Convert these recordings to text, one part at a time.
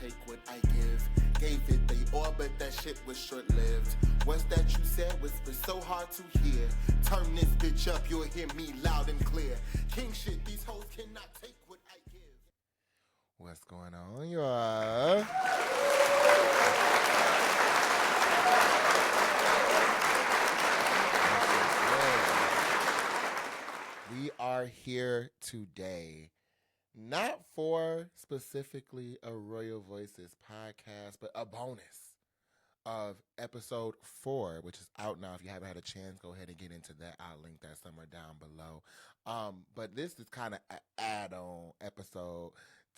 take what I give. Gave it they all, but that shit was short-lived. Words that you said whispered so hard to hear. Turn this bitch up, you'll hear me loud and clear. King shit, these hoes cannot take what I give. What's going on, y'all? We are here today, not for specifically a Royal Voices podcast, but a bonus of episode 4, which is out now. If you haven't had a chance, go ahead and get into that. I'll link that somewhere down below. But this is kind of an add-on episode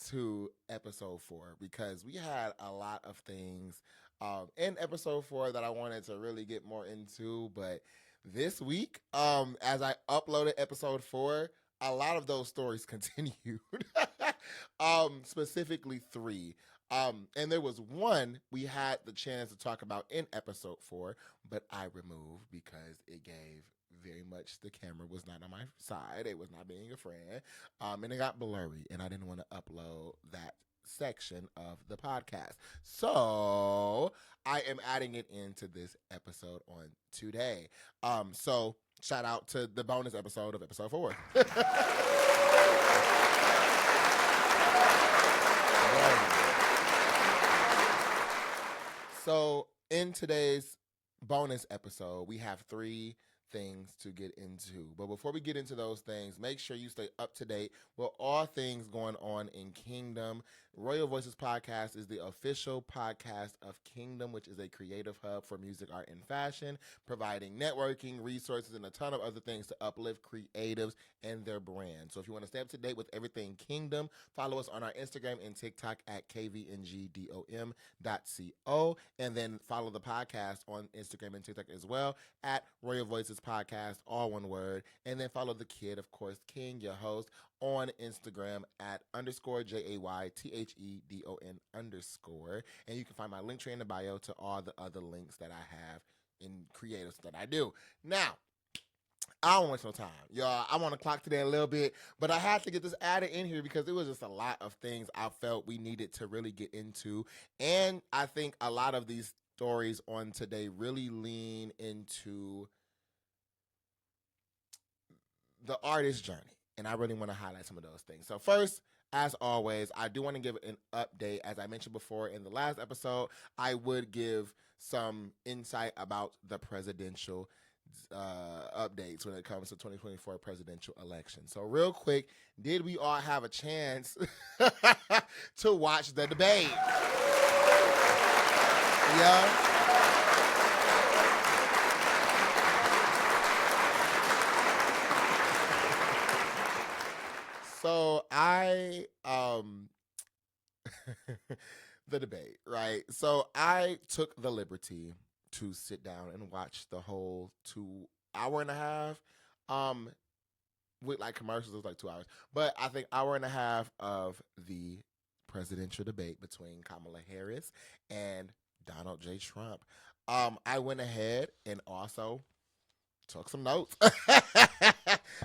to episode 4 because we had a lot of things in episode 4 that I wanted to really get more into, but this week, as I uploaded episode 4, a lot of those stories continued, specifically 3. And there was one we had the chance to talk about in episode 4, but I removed because it gave very much the camera was not on my side. It was not being a friend. And it got blurry, and I didn't want to upload that section of the podcast. So I am adding it into this episode on today. So shout out to the bonus episode of episode 4. So in today's bonus episode, we have 3 things to get into. But before we get into those things, make sure you stay up to date with all things going on in Kingdom. Royal Voices Podcast is the official podcast of Kingdom, which is a creative hub for music, art, and fashion, providing networking, resources, and a ton of other things to uplift creatives and their brand. So if you want to stay up to date with everything Kingdom, follow us on our Instagram and TikTok at KVNGDOM.co, and then follow the podcast on Instagram and TikTok as well at Royal Voices Podcast, all one word. And then follow the kid, of course, King, your host, on Instagram at _JAYTHEDON_. And you can find my link tree in the bio to all the other links that I have in creatives that I do. Now, I don't waste no time. Y'all, I want to clock today a little bit, but I had to get this added in here because it was just a lot of things I felt we needed to really get into. And I think a lot of these stories on today really lean into the artist's journey. And I really want to highlight some of those things. So first, as always, I do want to give an update. As I mentioned before in the last episode, I would give some insight about the presidential updates when it comes to 2024 presidential election. So real quick, did we all have a chance to watch the debate? Yeah. So the debate, right? So I took the liberty to sit down and watch the whole 2 hour and a half, with like commercials, it was like 2 hours, but I think hour and a half of the presidential debate between Kamala Harris and Donald J. Trump. I went ahead and also took some notes.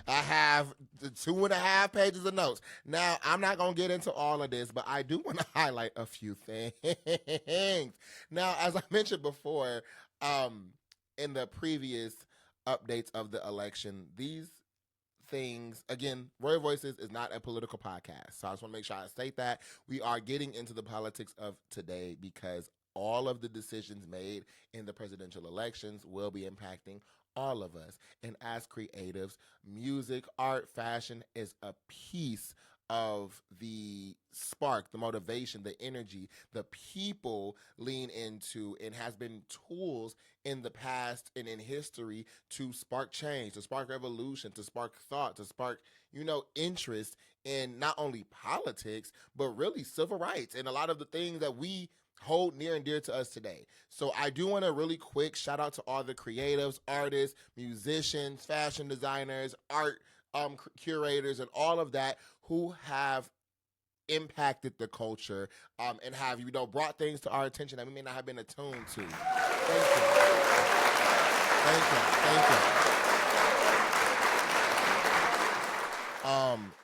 I have 2.5 pages of notes. Now, I'm not going to get into all of this, but I do want to highlight a few things. Now, as I mentioned before, in the previous updates of the election, these things, again, Royal Voices is not a political podcast. So I just want to make sure I state that. We are getting into the politics of today because all of the decisions made in the presidential elections will be impacting all of us. And as creatives, music, art, fashion is a piece of the spark, the motivation, the energy, the people lean into, and has been tools in the past and in history to spark change, to spark revolution, to spark thought, to spark, interest in not only politics, but really civil rights and a lot of the things that we hold near and dear to us today. So I do want to really quick shout out to all the creatives, artists, musicians, fashion designers, art curators, and all of that who have impacted the culture and have, brought things to our attention that we may not have been attuned to. Thank you. Thank you.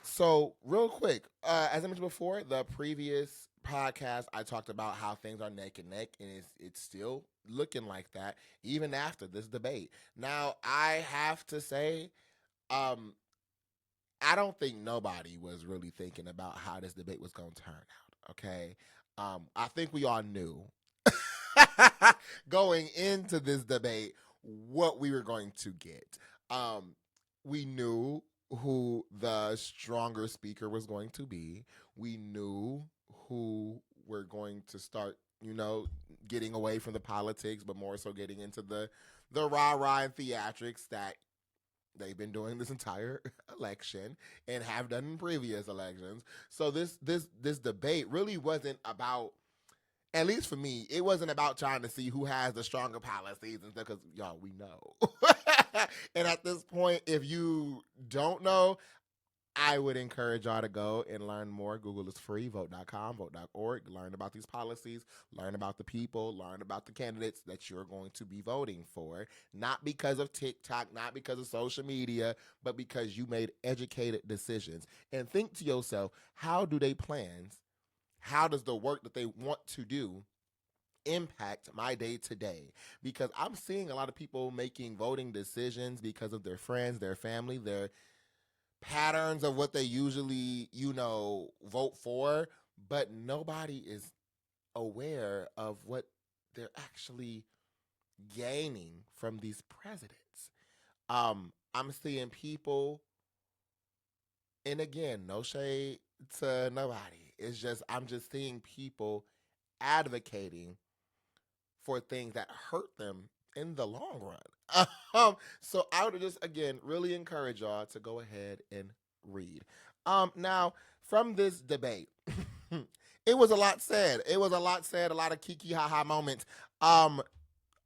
So real quick, as I mentioned before, the previous podcast I talked about how things are neck and neck, and it's still looking like that even after this debate. Now I have to say, um, I don't think nobody was really thinking about how this debate was going to turn out. Okay, I think we all knew going into this debate what we were going to get. Um, we knew who the stronger speaker was going to be. We knew who were going to start, getting away from the politics, but more so getting into the rah rah and theatrics that they've been doing this entire election and have done in previous elections. So this debate really wasn't about, at least for me, it wasn't about trying to see who has the stronger policies and stuff, because y'all, we know. And at this point, if you don't know, I would encourage y'all to go and learn more. Google is free. Vote.com, Vote.org. Learn about these policies, learn about the people, learn about the candidates that you're going to be voting for. Not because of TikTok, not because of social media, but because you made educated decisions. And think to yourself, how do they plans? How does the work that they want to do impact my day to day? Because I'm seeing a lot of people making voting decisions because of their friends, their family, their patterns of what they usually, vote for, but nobody is aware of what they're actually gaining from these presidents. I'm seeing people, and again, no shade to nobody. It's just I'm just seeing people advocating for things that hurt them in the long run. So I would just again really encourage y'all to go ahead and read. Now from this debate, it was a lot said. It was a lot said. A lot of kiki ha ha moments. Uh,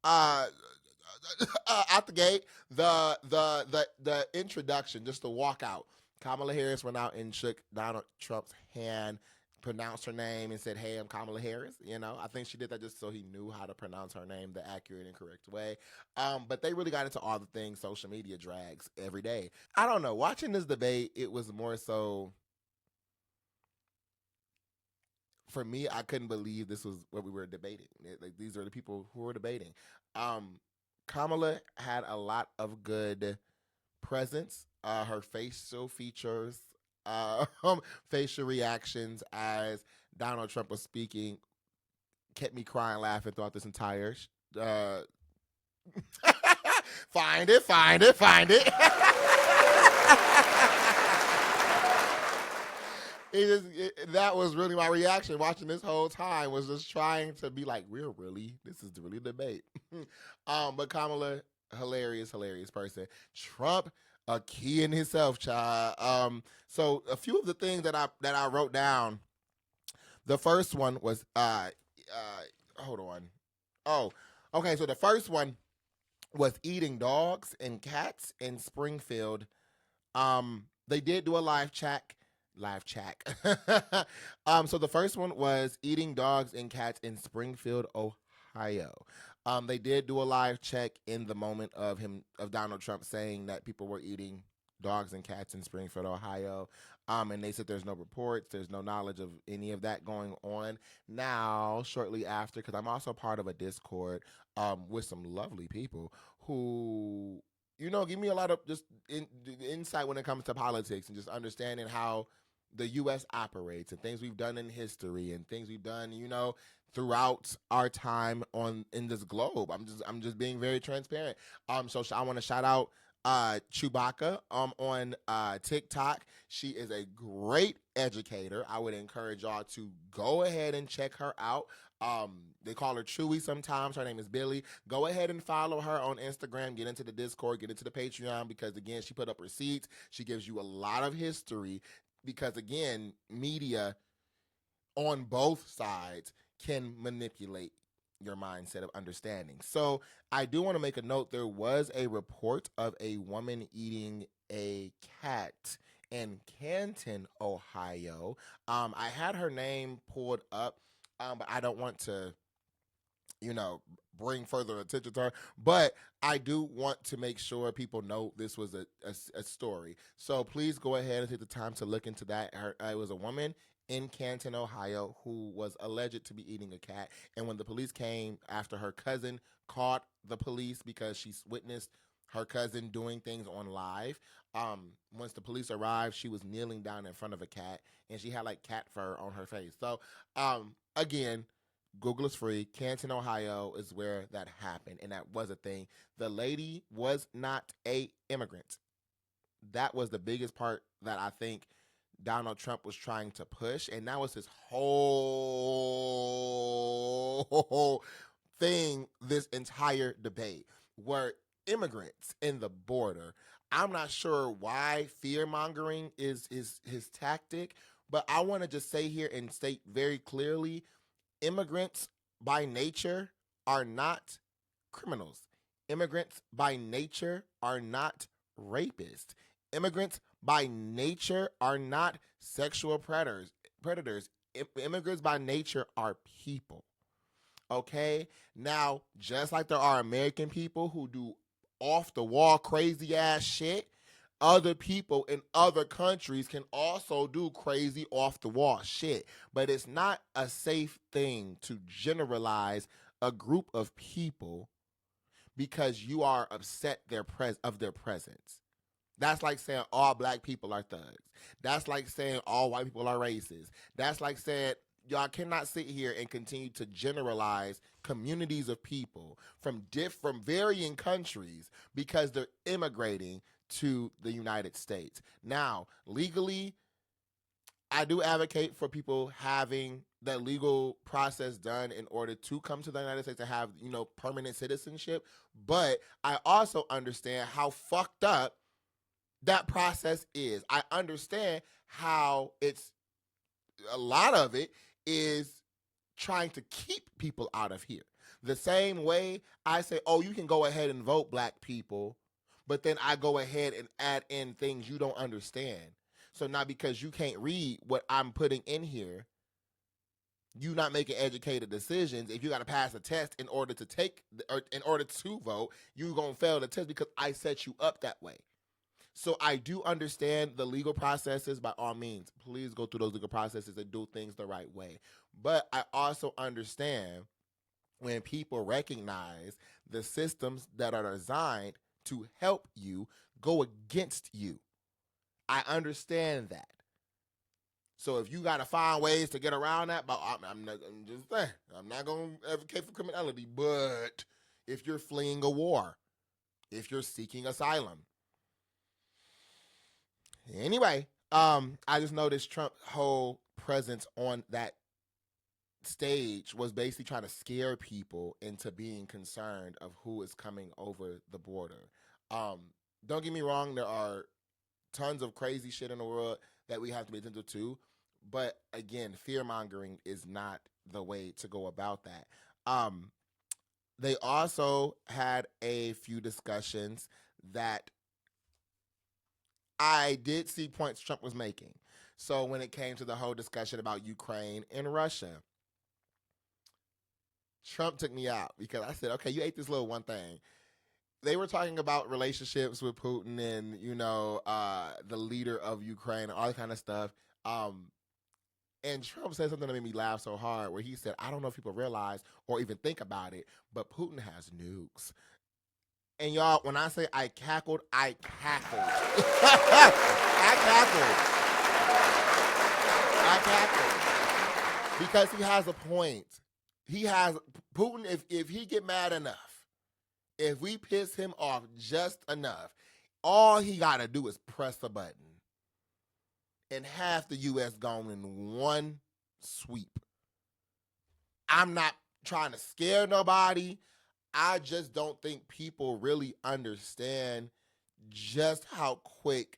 Out the gate, the introduction, just to walk out. Kamala Harris went out and shook Donald Trump's hand, pronounced her name, and said, "Hey, I'm Kamala Harris." I think she did that just so he knew how to pronounce her name the accurate and correct way. But they really got into all the things social media drags every day. I don't know. Watching this debate, it was more so for me. I couldn't believe this was what we were debating. Like these are the people who were debating. Um, Kamala had a lot of good presence. Her facial features, facial reactions as Donald Trump was speaking kept me crying, laughing throughout this entire. Uh, find it, find it, find it. That was really my reaction watching this whole time, was just trying to be like, this is really debate. But Kamala, hilarious person. Trump, a key in himself, child. So a few of the things that I wrote down. The first one was hold on. Oh, okay. So the first one was eating dogs and cats in Springfield. They did do a live chat. So the first one was eating dogs and cats in Springfield, Ohio. They did do a live check in the moment of Donald Trump saying that people were eating dogs and cats in Springfield, Ohio. And they said there's no reports, there's no knowledge of any of that going on. Now, shortly after, because I'm also part of a Discord with some lovely people who give me a lot of just insight when it comes to politics and just understanding how the U.S. operates and things we've done in history and things we've done, throughout our time in this globe. I'm just being very transparent. So I want to shout out Chewbacca on TikTok. She is a great educator. I would encourage y'all to go ahead and check her out. They call her Chewy sometimes. Her name is Billy. Go ahead and follow her on Instagram. Get into the Discord. Get into the Patreon, because again, she put up receipts. She gives you a lot of history, because again, media on both sides can manipulate your mindset of understanding. So I do want to make a note. There was a report of a woman eating a cat in Canton, Ohio. I had her name pulled up, but I don't want to you know, bring further attention to her. But I do want to make sure people know this was a story. So please go ahead and take the time to look into that. It was a woman in Canton, Ohio, who was alleged to be eating a cat. And when the police came after her cousin caught the police because she witnessed her cousin doing things on live. Once the police arrived, she was kneeling down in front of a cat, and she had like cat fur on her face. So, again, Google is free. Canton, Ohio is where that happened, and that was a thing. The lady was not a immigrant. That was the biggest part that I think Donald Trump was trying to push, and that was his whole thing, this entire debate, were immigrants in the border. I'm not sure why fear-mongering is his tactic, but I want to just say here and state very clearly, immigrants by nature are not criminals. Immigrants by nature are not rapists. Immigrants by nature are not sexual predators. Immigrants by nature are people. Okay? Now, just like there are American people who do off the wall crazy ass shit, other people in other countries can also do crazy off the wall shit. But it's not a safe thing to generalize a group of people because you are upset of their presence. That's like saying all black people are thugs. That's like saying all white people are racist. That's like saying y'all cannot sit here and continue to generalize communities of people from varying countries because they're immigrating to the United States. Now, legally, I do advocate for people having that legal process done in order to come to the United States to have, permanent citizenship. But I also understand how fucked up that process is. I understand how a lot of it is trying to keep people out of here. The same way I say, oh, you can go ahead and vote, black people, but then I go ahead and add in things you don't understand. So now because you can't read what I'm putting in here, you not making educated decisions. If you got to pass a test in order to vote, you're going to fail the test because I set you up that way. So I do understand the legal processes. By all means, please go through those legal processes and do things the right way. But I also understand when people recognize the systems that are designed to help you go against you. I understand that. So if you got to find ways to get around that, but I'm just saying, I'm not going to advocate for criminality, but if you're fleeing a war, if you're seeking asylum. Anyway, I just noticed Trump's whole presence on that stage was basically trying to scare people into being concerned of who is coming over the border. Don't get me wrong, there are tons of crazy shit in the world that we have to be attentive to, but again, fear-mongering is not the way to go about that. They also had a few discussions that I did see points Trump was making. So when it came to the whole discussion about Ukraine and Russia, Trump took me out because I said, okay, you ate this little one thing. They were talking about relationships with Putin and, the leader of Ukraine, all that kind of stuff. And Trump said something that made me laugh so hard where he said, I don't know if people realize or even think about it, but Putin has nukes. And y'all, when I say I cackled, I cackled. I cackled. Because he has a point. Putin, if he get mad enough, if we piss him off just enough, all he got to do is press a button. And half the U.S. gone in one sweep. I'm not trying to scare nobody. I just don't think people really understand just how quick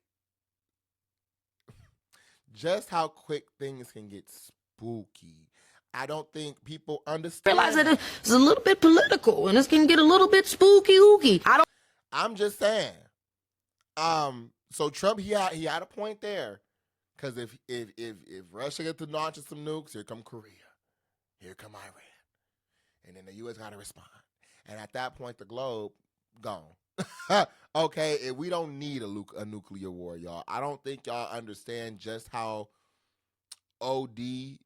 things can get spooky. I don't think people understand. Realize that it's a little bit political and this can get a little bit spooky. I'm just saying. So Trump, he had a point there, because if Russia gets to launching some nukes, here come Korea, here come Iran. and then the U.S. got to respond. And at that point, the globe gone. Okay, and we don't need a nuclear war, y'all. I don't think y'all understand just how OD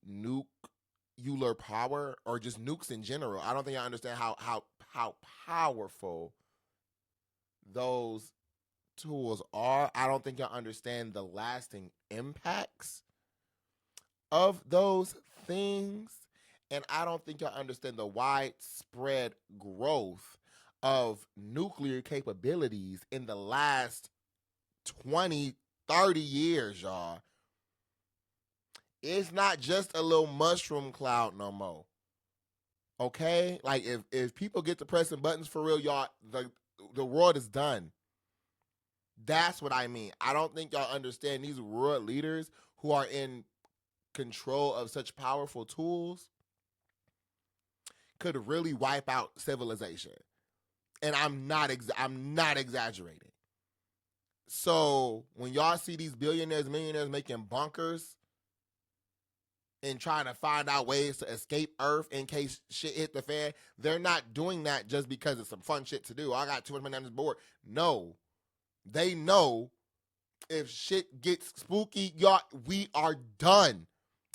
nuclear power, or just nukes in general. I don't think I understand how powerful those tools are. I don't think y'all understand the lasting impacts of those things. And I don't think y'all understand the widespread growth of nuclear capabilities in the last 20, 30 years, y'all. It's not just a little mushroom cloud no more. Okay? Like, if people get to pressing buttons for real, y'all, the world is done. That's what I mean. I don't think y'all understand these world leaders who are in control of such powerful tools could really wipe out civilization. And I'm not exaggerating. So when y'all see these billionaires, millionaires making bunkers and trying to find out ways to escape Earth in case shit hit the fan, they're not doing that just because it's some fun shit to do. I got too much money on this board. No. They know if shit gets spooky, y'all, we are done.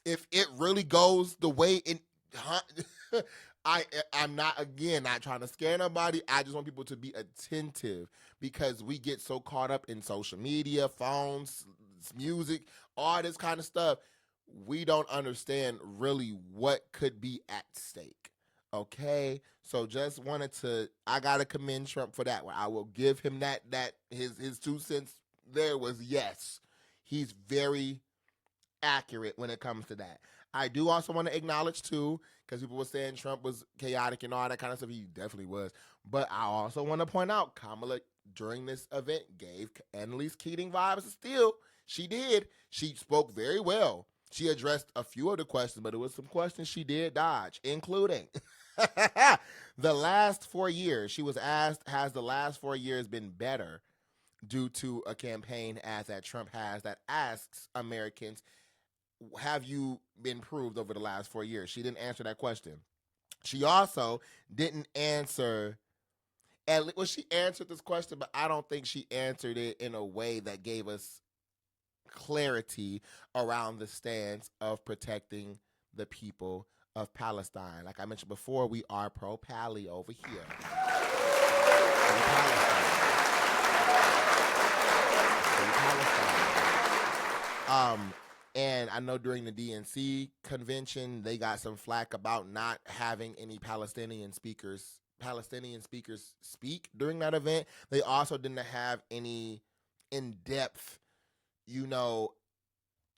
If it really goes the way it... I'm not trying to scare nobody. I just want people to be attentive, because we get so caught up in social media, phones, music, all this kind of stuff. We don't understand really what could be at stake. Okay? So just I gotta commend Trump for that one. I will give him that his 2 cents there was yes. He's very accurate when it comes to that. I do also want to acknowledge too, because people were saying Trump was chaotic and all that kind of stuff. He definitely was. But I also want to point out Kamala during this event gave Annalise Keating vibes. Still, she did. She spoke very well. She addressed a few of the questions, but it was some questions she did dodge, including the last 4 years. She was asked, has the last 4 years been better due to a campaign as that Trump has that asks Americans, have you been improved over the last 4 years? She didn't answer that question. She also didn't answer, she answered this question, but I don't think she answered it in a way that gave us clarity around the stance of protecting the people of Palestine. Like I mentioned before, we are pro-Pally over here. And I know during the DNC convention, they got some flack about not having any Palestinian speakers speak during that event. They also didn't have any in-depth,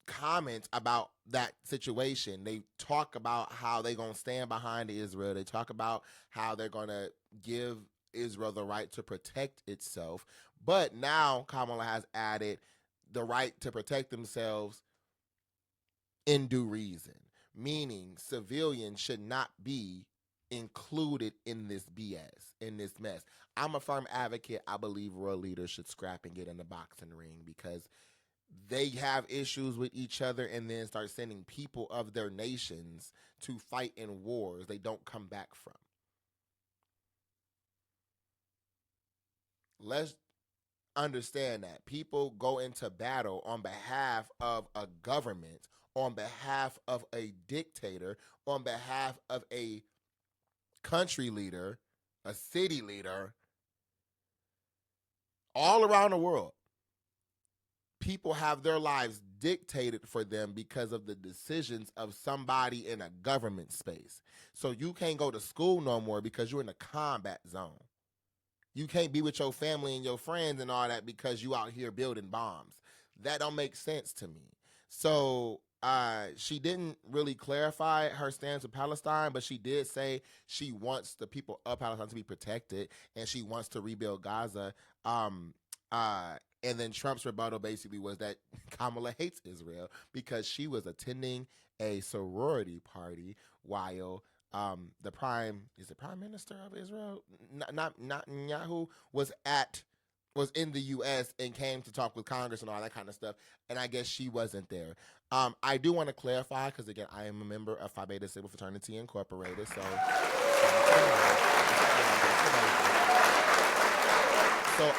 comments about that situation. They talk about how they're going to stand behind Israel. They talk about how they're going to give Israel the right to protect itself. But now Kamala has added the right to protect themselves in due reason, meaning civilians should not be included in this BS, in this mess. I'm a firm advocate. I believe world leaders should scrap and get in the boxing ring, because they have issues with each other and then start sending people of their nations to fight in wars they don't come back from. Let's understand that people go into battle on behalf of a government, on behalf of a dictator, on behalf of a country leader, a city leader, all around the world. People have their lives dictated for them because of the decisions of somebody in a government space. So you can't go to school no more because you're in a combat zone. You can't be with your family and your friends and all that because you out here building bombs. That don't make sense to me. So she didn't really clarify her stance with Palestine, but she did say she wants the people of Palestine to be protected and she wants to rebuild Gaza. And then Trump's rebuttal basically was that Kamala hates Israel because she was attending a sorority party while the prime minister of Israel, not Netanyahu, was in the U.S. and came to talk with Congress and all that kind of stuff. And I guess she wasn't there. I do want to clarify, because again, I am a member of Phi Beta Sigma Fraternity Incorporated, so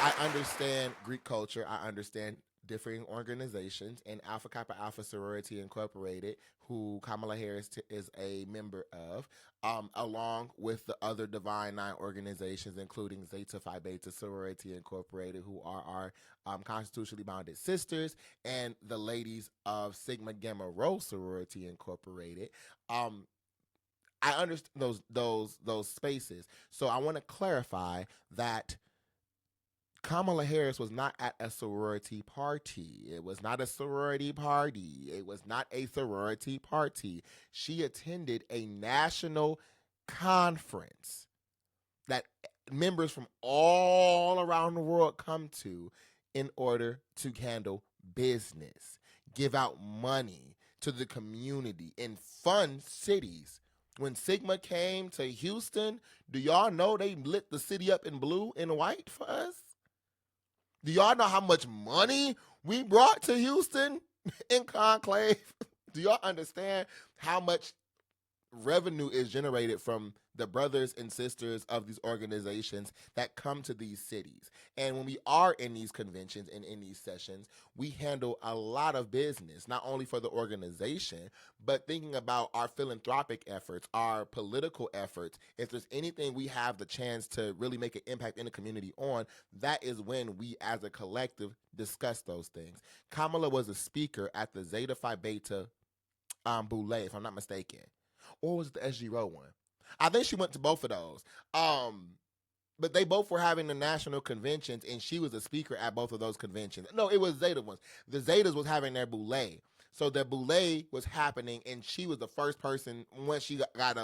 I understand Greek culture. I understand differing organizations, and Alpha Kappa Alpha Sorority Incorporated, who Kamala Harris is a member of, along with the other Divine Nine organizations, including Zeta Phi Beta Sorority Incorporated, who are our constitutionally bonded sisters, and the ladies of Sigma Gamma Rho Sorority Incorporated. Um, I understand those spaces. So I want to clarify that Kamala Harris was not at a sorority party. It was not a sorority party. It was not a sorority party. She attended a national conference that members from all around the world come to in order to handle business, give out money to the community in fun cities. When Sigma came to Houston, do y'all know they lit the city up in blue and white for us? Do y'all know how much money we brought to Houston in conclave? Do y'all understand how much revenue is generated from the brothers and sisters of these organizations that come to these cities? And when we are in these conventions and in these sessions, we handle a lot of business, not only for the organization, but thinking about our philanthropic efforts, our political efforts. If there's anything we have the chance to really make an impact in the community on, that is when we as a collective discuss those things. Kamala was a speaker at the Zeta Phi Beta Boule, if I'm not mistaken. Or was it the SGRO one? I think she went to both of those. But they both were having the national conventions, and she was a speaker at both of those conventions. No, it was Zeta ones. The Zetas was having their boule. So the boule was happening, and she was the first person, once she got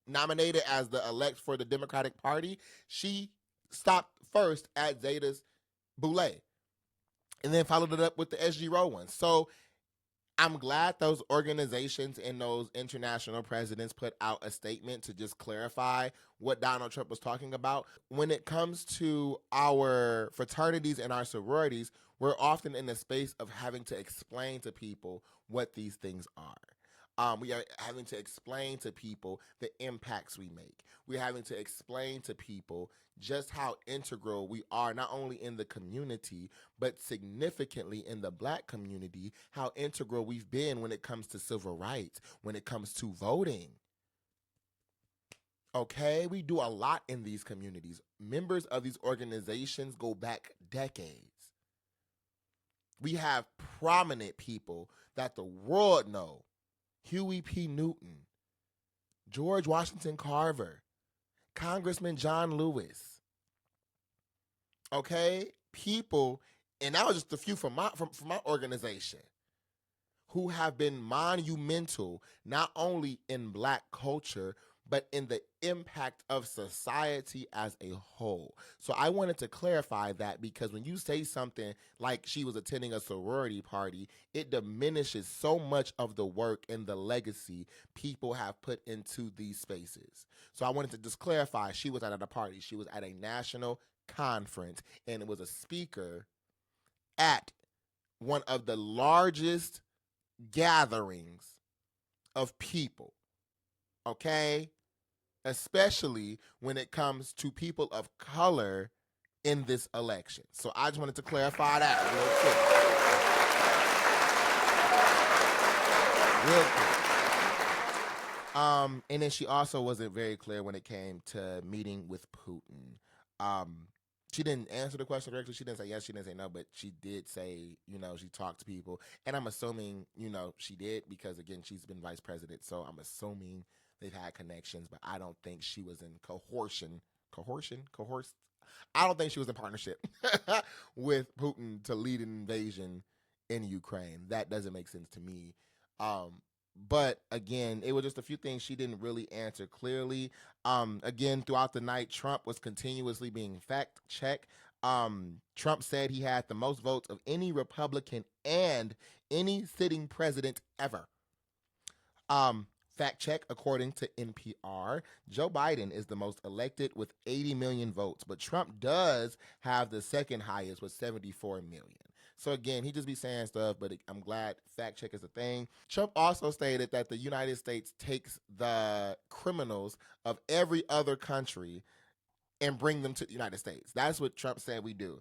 nominated as the elect for the Democratic Party, she stopped first at Zeta's boule and then followed it up with the SGRO one. So I'm glad those organizations and those international presidents put out a statement to just clarify what Donald Trump was talking about. When it comes to our fraternities and our sororities, we're often in the space of having to explain to people what these things are. We are having to explain to people the impacts we make. We're having to explain to people just how integral we are, not only in the community, but significantly in the Black community, how integral we've been when it comes to civil rights, when it comes to voting. Okay, we do a lot in these communities. Members of these organizations go back decades. We have prominent people that the world know. Huey P. Newton, George Washington Carver, Congressman John Lewis. Okay, people, and that was just a few from my organization, who have been monumental not only in Black culture, but in the impact of society as a whole. So I wanted to clarify that, because when you say something like she was attending a sorority party, it diminishes so much of the work and the legacy people have put into these spaces. So I wanted to just clarify, she was at a party. She was at a national conference, and it was a speaker at one of the largest gatherings of people, okay? Especially when it comes to people of color in this election. So I just wanted to clarify that real quick. And then she also wasn't very clear when it came to meeting with Putin. She didn't answer the question directly. She didn't say yes, she didn't say no, but she did say, she talked to people. And I'm assuming, she did, because, again, she's been vice president. So I'm assuming they've had connections, but I don't think she was in coercion. I don't think she was in partnership with Putin to lead an invasion in Ukraine. That doesn't make sense to me. But again, it was just a few things she didn't really answer clearly. Again, throughout the night, Trump was continuously being fact-checked. Trump said he had the most votes of any Republican and any sitting president ever. Fact check, according to NPR, Joe Biden is the most elected with 80 million votes, but Trump does have the second highest with 74 million. So again, he just be saying stuff, but I'm glad fact check is a thing. Trump also stated that the United States takes the criminals of every other country and bring them to the United States. That's what Trump said we do.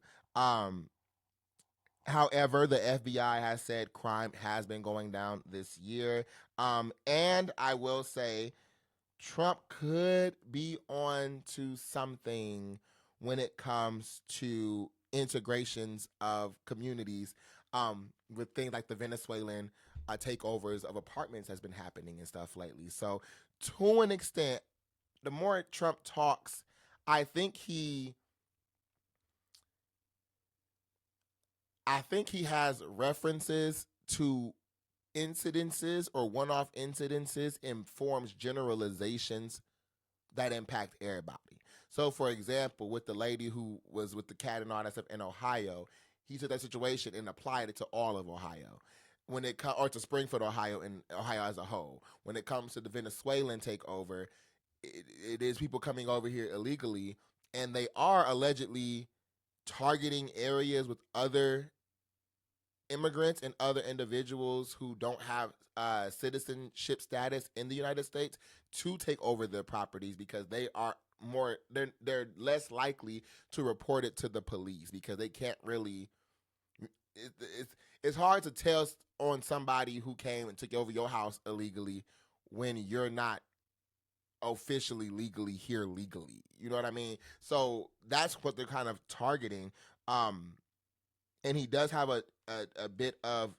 However, the FBI has said crime has been going down this year. And I will say Trump could be on to something when it comes to integrations of communities, with things like the Venezuelan takeovers of apartments has been happening and stuff lately. So to an extent, the more Trump talks, I think he has references to incidences or one-off incidences and forms generalizations that impact everybody. So, for example, with the lady who was with the cat and all that stuff in Ohio, he took that situation and applied it to all of Ohio. When it or to Springfield, Ohio, and Ohio as a whole. When it comes to the Venezuelan takeover, it is people coming over here illegally, and they are allegedly targeting areas with other immigrants and other individuals who don't have citizenship status in the United States to take over their properties because they're less likely to report it to the police because they can't really. It's hard to tell on somebody who came and took over your house illegally when you're not officially legally here legally. You know what I mean? So that's what they're kind of targeting. And he does have a bit of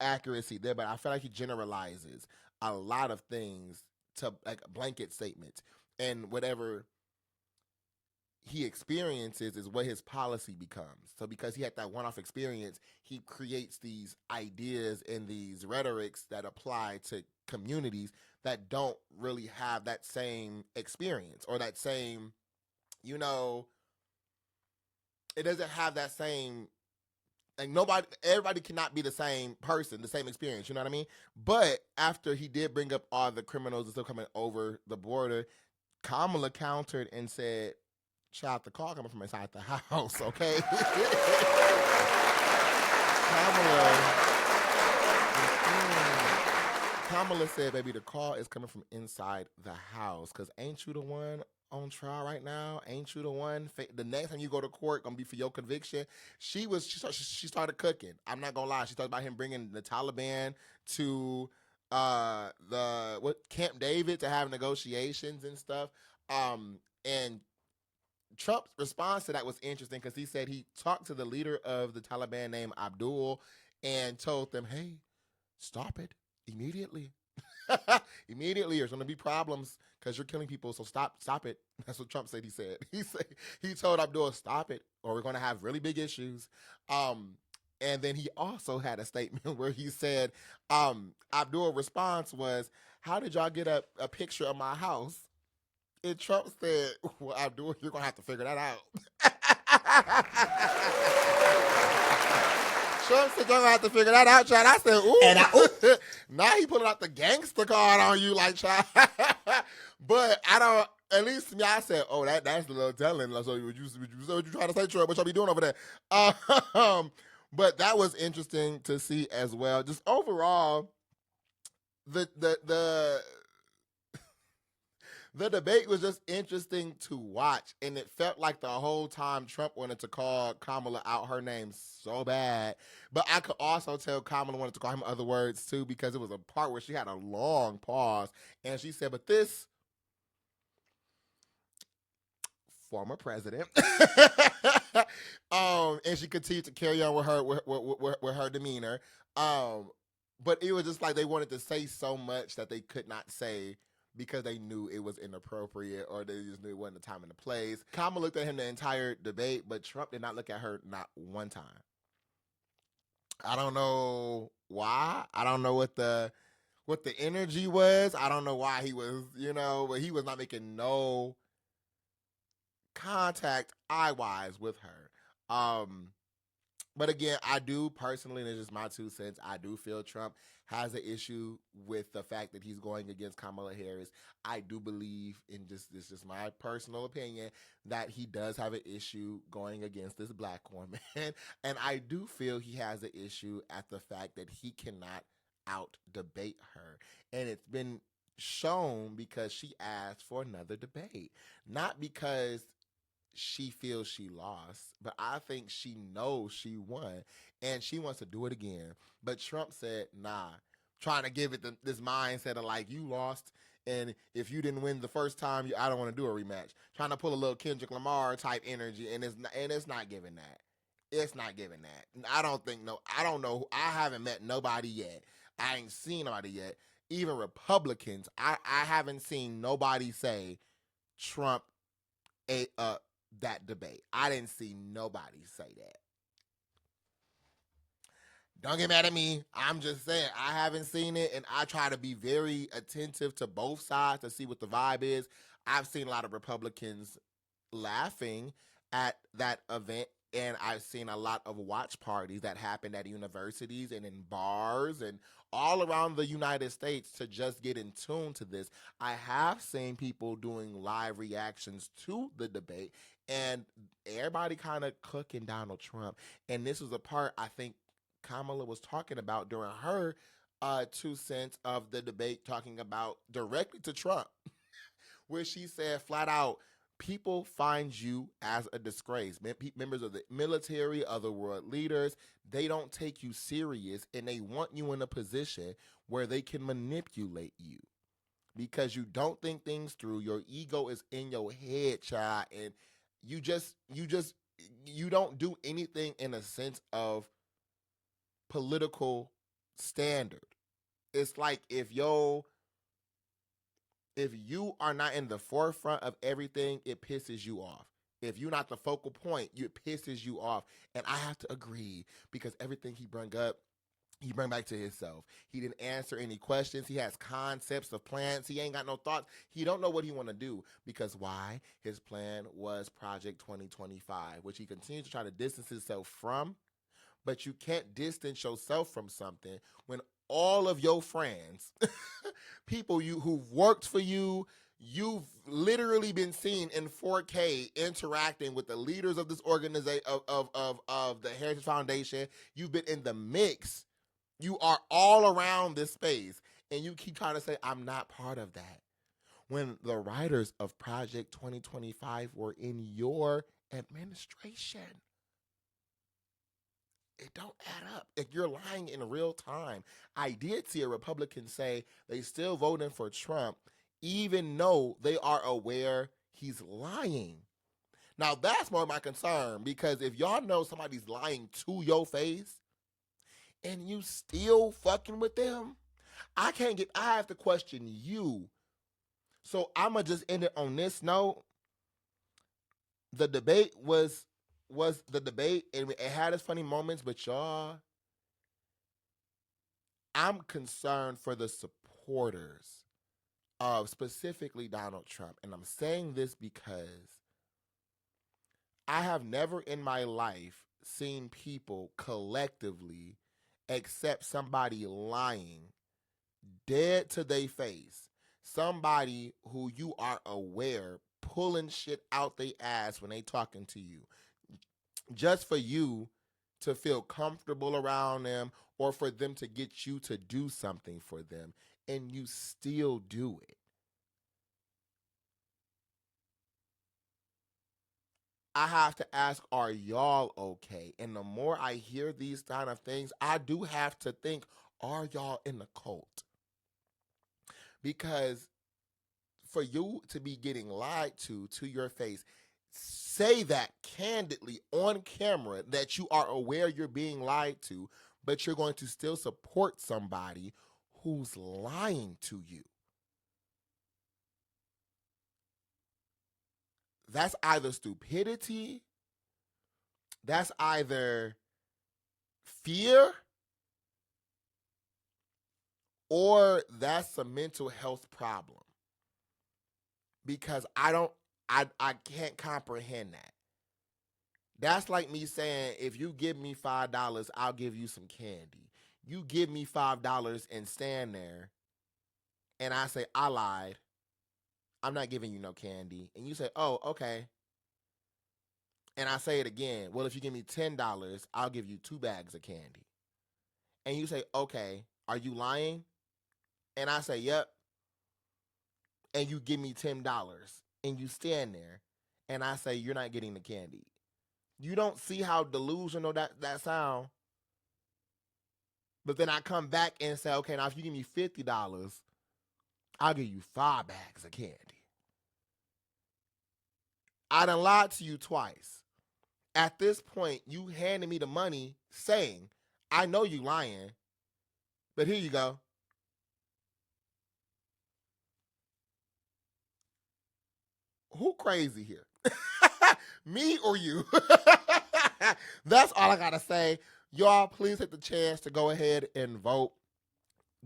accuracy there, but I feel like he generalizes a lot of things to like blanket statements, and whatever he experiences is what his policy becomes. So because he had that one-off experience, he creates these ideas and these rhetorics that apply to communities that don't really have that same experience or that same, it doesn't have that same, like everybody cannot be the same person, the same experience, you know what I mean? But after he did bring up all the criminals and stuff coming over the border, Kamala countered and said, "Child, the call coming from inside the house, okay?" Kamala said, "Baby, the call is coming from inside the house, because ain't you the one on trial right now? Ain't you the one? The next time you go to court, gonna be for your conviction." She started cooking. I'm not gonna lie. She talked about him bringing the Taliban to Camp David to have negotiations and stuff. And Trump's response to that was interesting because he said he talked to the leader of the Taliban named Abdul and told them, "Hey, stop it immediately." Immediately, there's going to be problems because you're killing people, so stop it. That's what Trump said. He told Abdul, "Stop it, or we're going to have really big issues." And then he also had a statement where he said, Abdul's response was, "How did y'all get a picture of my house?" And Trump said, "Well, Abdul, you're going to have to figure that out." Trump said, "You're going to have to figure that out, child." I said, "Ooh." Now he pulling out the gangster card on you, like, child. But I don't, at least to me, I said, "Oh, that's a little telling." So what you trying to say, Trump? What y'all be doing over there? But that was interesting to see as well. Just overall, the debate was just interesting to watch, and it felt like the whole time Trump wanted to call Kamala out her name so bad. But I could also tell Kamala wanted to call him other words too, because it was a part where she had a long pause, and she said, "But this former president," and she continued to carry on with her demeanor. But it was just like they wanted to say so much that they could not say, because they knew it was inappropriate, or they just knew it wasn't the time and the place. Kamala looked at him the entire debate, but Trump did not look at her not one time. I don't know why. I don't know what the energy was. I don't know why he was, but he was not making no contact eye-wise with her. But again, I do personally, and it's just my 2 cents, I do feel Trump has an issue with the fact that he's going against Kamala Harris. I do believe, in this is just my personal opinion, that he does have an issue going against this black woman. And I do feel he has an issue at the fact that he cannot out debate her. And it's been shown because she asked for another debate, not because she feels she lost, but I think she knows she won and she wants to do it again. But Trump said, nah, trying to give it this mindset of like, you lost. And if you didn't win the first time, I don't want to do a rematch. Trying to pull a little Kendrick Lamar type energy, and it's not giving that. It's not giving that. I don't think no. I don't know. I haven't met nobody yet. I ain't seen nobody yet. Even Republicans, I haven't seen nobody say Trump ate up that debate. I didn't see nobody say that. Don't get mad at me. I'm just saying I haven't seen it, and I try to be very attentive to both sides to see what the vibe is. I've seen a lot of Republicans laughing at that event, and I've seen a lot of watch parties that happened at universities and in bars and all around the United States to just get in tune to this. I have seen people doing live reactions to the debate, and everybody kind of cooking Donald Trump. And this was a part I think Kamala was talking about during her 2 cents of the debate, talking about directly to Trump, where she said flat out, people find you as a disgrace. Members of the military, other world leaders, they don't take you serious, and they want you in a position where they can manipulate you because you don't think things through. Your ego is in your head, child, and you don't do anything in a sense of political standard. It's like if you are not in the forefront of everything, it pisses you off. If you're not the focal point, it pisses you off. And I have to agree because everything he bring up, he bring back to himself. He didn't answer any questions. He has concepts of plans. He ain't got no thoughts. He don't know what he want to do because why? His plan was Project 2025, which he continues to try to distance himself from. But you can't distance yourself from something when all of your friends, people who've worked for you, you've literally been seen in 4K interacting with the leaders of this organization of the Heritage Foundation. You've been in the mix. You are all around this space, and you keep trying to say, I'm not part of that. When the writers of Project 2025 were in your administration. It don't add up. If you're lying in real time. I did see a Republican say they still voting for Trump, even though they are aware he's lying. Now that's more my concern because if y'all know somebody's lying to your face and you still fucking with them, I have to question you. So I'ma just end it on this note. The debate was the debate, and it had its funny moments, but y'all, I'm concerned for the supporters of specifically Donald Trump. And I'm saying this because I have never in my life seen people collectively accept somebody lying dead to their face. Somebody who you are aware pulling shit out their ass when they talking to you. Just for you to feel comfortable around them or for them to get you to do something for them, and you still do it. I have to ask, are y'all okay? And the more I hear these kind of things, I do have to think, are y'all in the cult? Because for you to be getting lied to your face, say that candidly on camera that you are aware you're being lied to, but you're going to still support somebody who's lying to you. That's either stupidity, that's either fear, or that's a mental health problem. Because I can't comprehend that. That's like me saying, if you give me $5, I'll give you some candy. You give me $5 and stand there, and I say, I lied. I'm not giving you no candy. And you say, oh, okay. And I say it again. Well, if you give me $10, I'll give you 2 bags of candy. And you say, okay, are you lying? And I say, yep. and you give me $10 and you stand there and I say you're not getting the candy. You don't see how delusional that sound. But then I come back and say, okay, now if you give me $50, I'll give you 5 bags of candy. I done lied to you twice. At this point, you handed me the money saying, I know you lying, but here you go. Who crazy here? Me or you? That's all I gotta say. Y'all, please take the chance to go ahead and vote.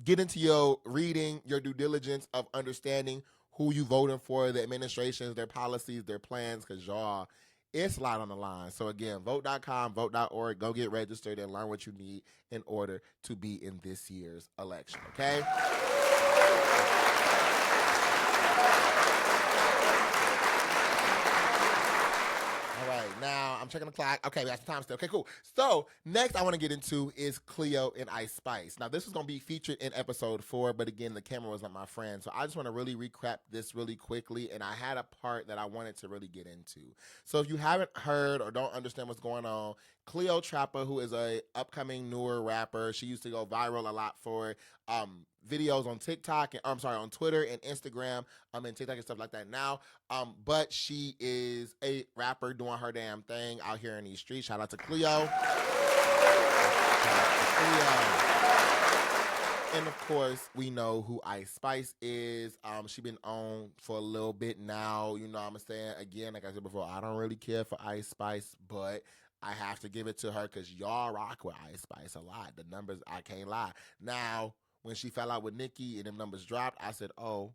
Get into your reading, your due diligence of understanding who you voting for, the administrations, their policies, their plans, because y'all, it's a lot on the line. So again, vote.com, vote.org, go get registered and learn what you need in order to be in this year's election, okay? All right, now I'm checking the clock. Okay, we got some time still. Okay, cool. So next I want to get into is Cleo and Ice Spice. Now this is going to be featured in episode 4, but again, the camera was not my friend. So I just want to really recap this really quickly, and I had a part that I wanted to really get into. So if you haven't heard or don't understand what's going on, Cleotrapa, who is a upcoming newer rapper, she used to go viral a lot for videos on TikTok and on Twitter and Instagram, and TikTok and stuff like that now. But she is a rapper doing her damn thing out here in these streets. Shout out to Cleo. And of course, we know who Ice Spice is. She been on for a little bit now. You know what I'm saying? Again, like I said before, I don't really care for Ice Spice, but I have to give it to her because y'all rock with Ice Spice a lot. The numbers, I can't lie. Now, when she fell out with Nicki and them numbers dropped, I said, oh.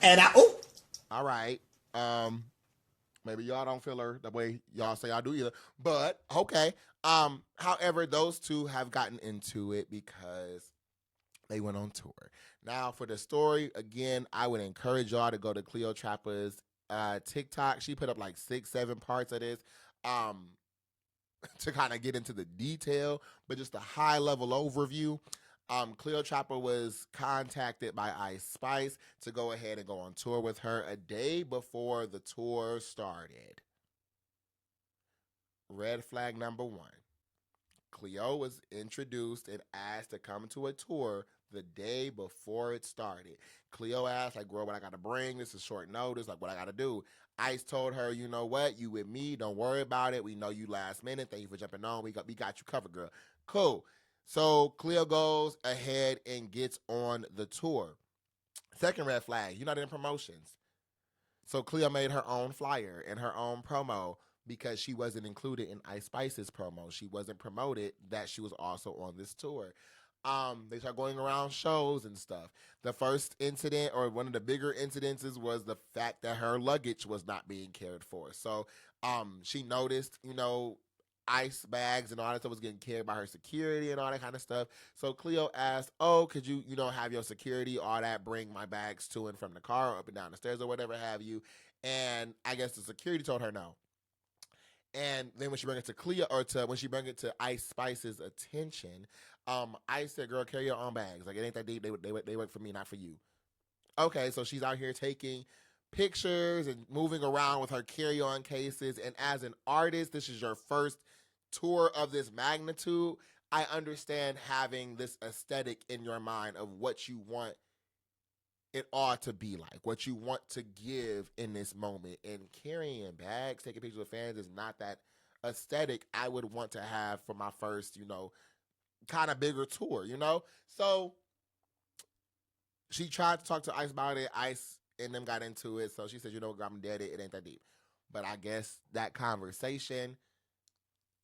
And all right. Maybe y'all don't feel her the way y'all say I do either. But okay. However, those two have gotten into it because they went on tour. Now, for the story, again, I would encourage y'all to go to Cleotrapa's TikTok. She put up like 6-7 parts of this to kind of get into the detail, but just a high level overview. Cleotrapa was contacted by Ice Spice to go ahead and go on tour with her a day before the tour started. Red flag number 1. Cleo was introduced and asked to come to a tour the day before it started. Cleo asked, like, girl, what I got to bring? This is short notice. Like, what I got to do? Ice told her, you know what? You with me. Don't worry about it. We know you last minute. Thank you for jumping on. We got you covered, girl. Cool. So Cleo goes ahead and gets on the tour. Second red flag, you're not in promotions. So Cleo made her own flyer and her own promo because she wasn't included in Ice Spice's promo. She wasn't promoted that she was also on this tour. They start going around shows and stuff. The first incident, or one of the bigger incidences, was the fact that her luggage was not being cared for. So she noticed, ice bags and all that stuff was getting carried by her security and all that kind of stuff. So Cleo asked, oh, could you, have your security, all that, bring my bags to and from the car, up and down the stairs or whatever have you. And I guess the security told her no. And then when she brought it to Cleo, when she brought it to Ice Spice's attention, Ice said, girl, carry your own bags. Like, it ain't that deep. They work for me, not for you. Okay, so she's out here taking pictures and moving around with her carry-on cases. And as an artist, this is your first tour of this magnitude. I understand having this aesthetic in your mind of what you want it ought to be like, what you want to give in this moment. And carrying bags, taking pictures with fans is not that aesthetic I would want to have for my first, kind of bigger tour, So she tried to talk to Ice about it. Ice and them got into it. So she said, I'm dead. It ain't that deep. But I guess that conversation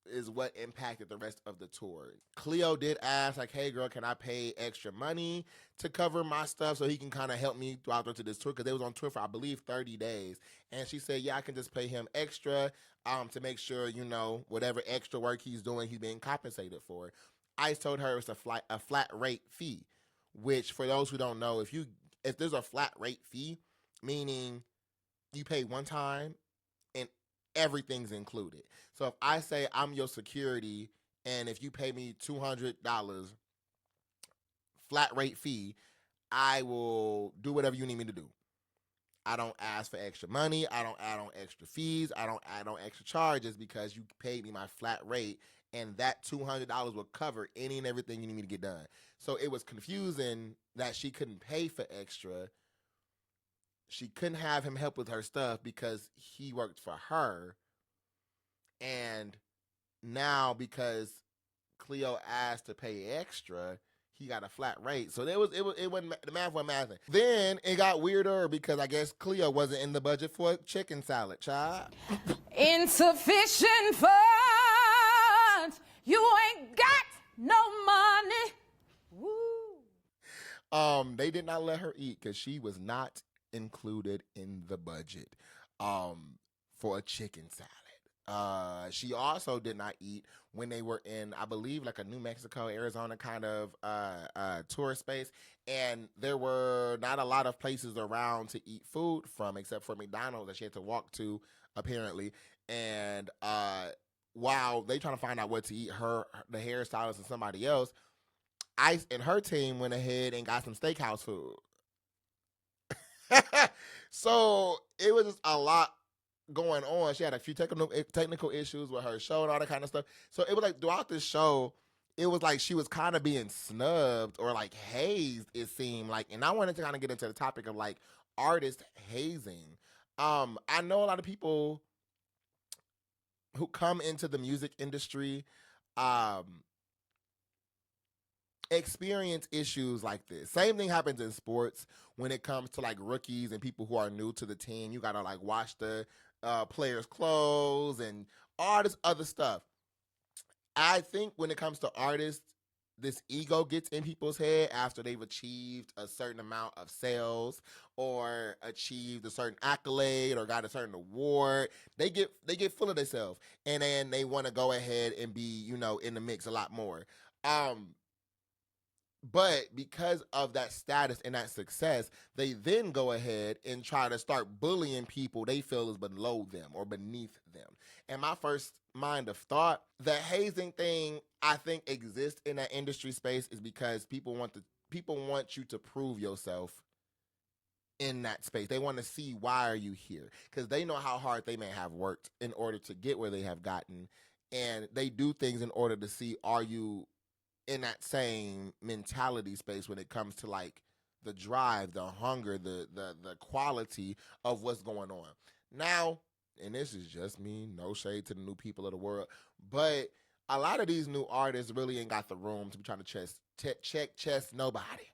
is what impacted the rest of the tour. Cleo did ask, like, hey, girl, can I pay extra money to cover my stuff so he can kind of help me throughout to this tour? Because they was on tour for, I believe, 30 days. And she said, yeah, I can just pay him extra to make sure, whatever extra work he's doing, he's being compensated for. Ice told her it was a flat rate fee, which for those who don't know, if there's a flat rate fee, meaning you pay one time and everything's included. So if I say I'm your security and if you pay me $200 flat rate fee, I will do whatever you need me to do. I don't ask for extra money. I don't add on extra fees. I don't add on extra charges because you paid me my flat rate, and that $200 will cover any and everything you need me to get done. So it was confusing that she couldn't pay for extra. She couldn't have him help with her stuff because he worked for her. And now because Cleo asked to pay extra, he got a flat rate. So it wasn't, the math wasn't mathing. Then it got weirder because I guess Cleo wasn't in the budget for a chicken salad, child. Insufficient funds. You ain't got no money. Woo. They did not let her eat because she was not included in the budget for a chicken salad. She also did not eat when they were in, I believe, like a New Mexico, Arizona kind of tourist space, and there were not a lot of places around to eat food from except for McDonald's that she had to walk to, apparently. And while they trying to find out what to eat, the hairstylist and somebody else, Ice and her team went ahead and got some steakhouse food. So it was just a lot going on. She had a few technical issues with her show and all that kind of stuff. So it was like throughout this show, it was like she was kind of being snubbed or like hazed, it seemed like. And I wanted to kind of get into the topic of like artist hazing. I know a lot of people who come into the music industry experience issues like this. Same thing happens in sports when it comes to like rookies and people who are new to the team. You gotta like wash the players' clothes and all this other stuff. I think when it comes to artists, this ego gets in people's head after they've achieved a certain amount of sales or achieved a certain accolade or got a certain award. They get full of themselves, and then they want to go ahead and be, in the mix a lot more. But because of that status and that success, they then go ahead and try to start bullying people they feel is below them or beneath them. And my first mind of thought, the hazing thing I think exists in that industry space is because people want you to prove yourself in that space. They want to see why are you here, because they know how hard they may have worked in order to get where they have gotten, and they do things in order to see are you in that same mentality space when it comes to like the drive, the hunger, the quality of what's going on. Now, and this is just me, no shade to the new people of the world, but a lot of these new artists really ain't got the room to be trying to check chest nobody.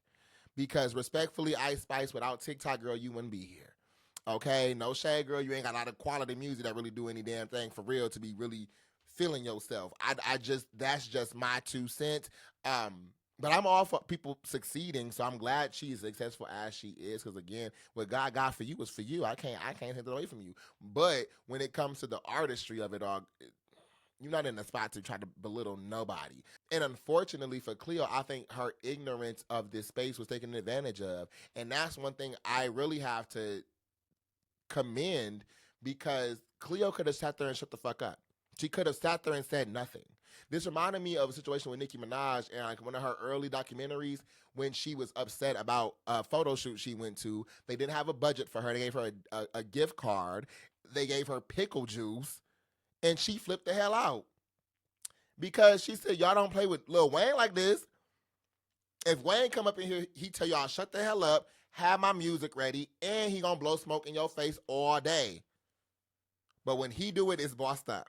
Because respectfully, Ice Spice, without TikTok, girl, you wouldn't be here. Okay? No shade, girl, you ain't got a lot of quality music that really do any damn thing for real to be really feeling yourself. That's just my 2 cents. But I'm all for people succeeding, so I'm glad she's successful as she is. Because again, what God got for you was for you. I can't take it away from you. But when it comes to the artistry of it all, you're not in the spot to try to belittle nobody. And unfortunately for Cleo, I think her ignorance of this space was taken advantage of, and that's one thing I really have to commend, because Cleo could have sat there and shut the fuck up. She could have sat there and said nothing. This reminded me of a situation with Nicki Minaj and like one of her early documentaries when she was upset about a photo shoot she went to. They didn't have a budget for her. They gave her a gift card. They gave her pickle juice, and she flipped the hell out because she said, y'all don't play with Lil Wayne like this. If Wayne come up in here, he tell y'all shut the hell up, have my music ready, and he gonna blow smoke in your face all day. But when he do it, it's bossed up.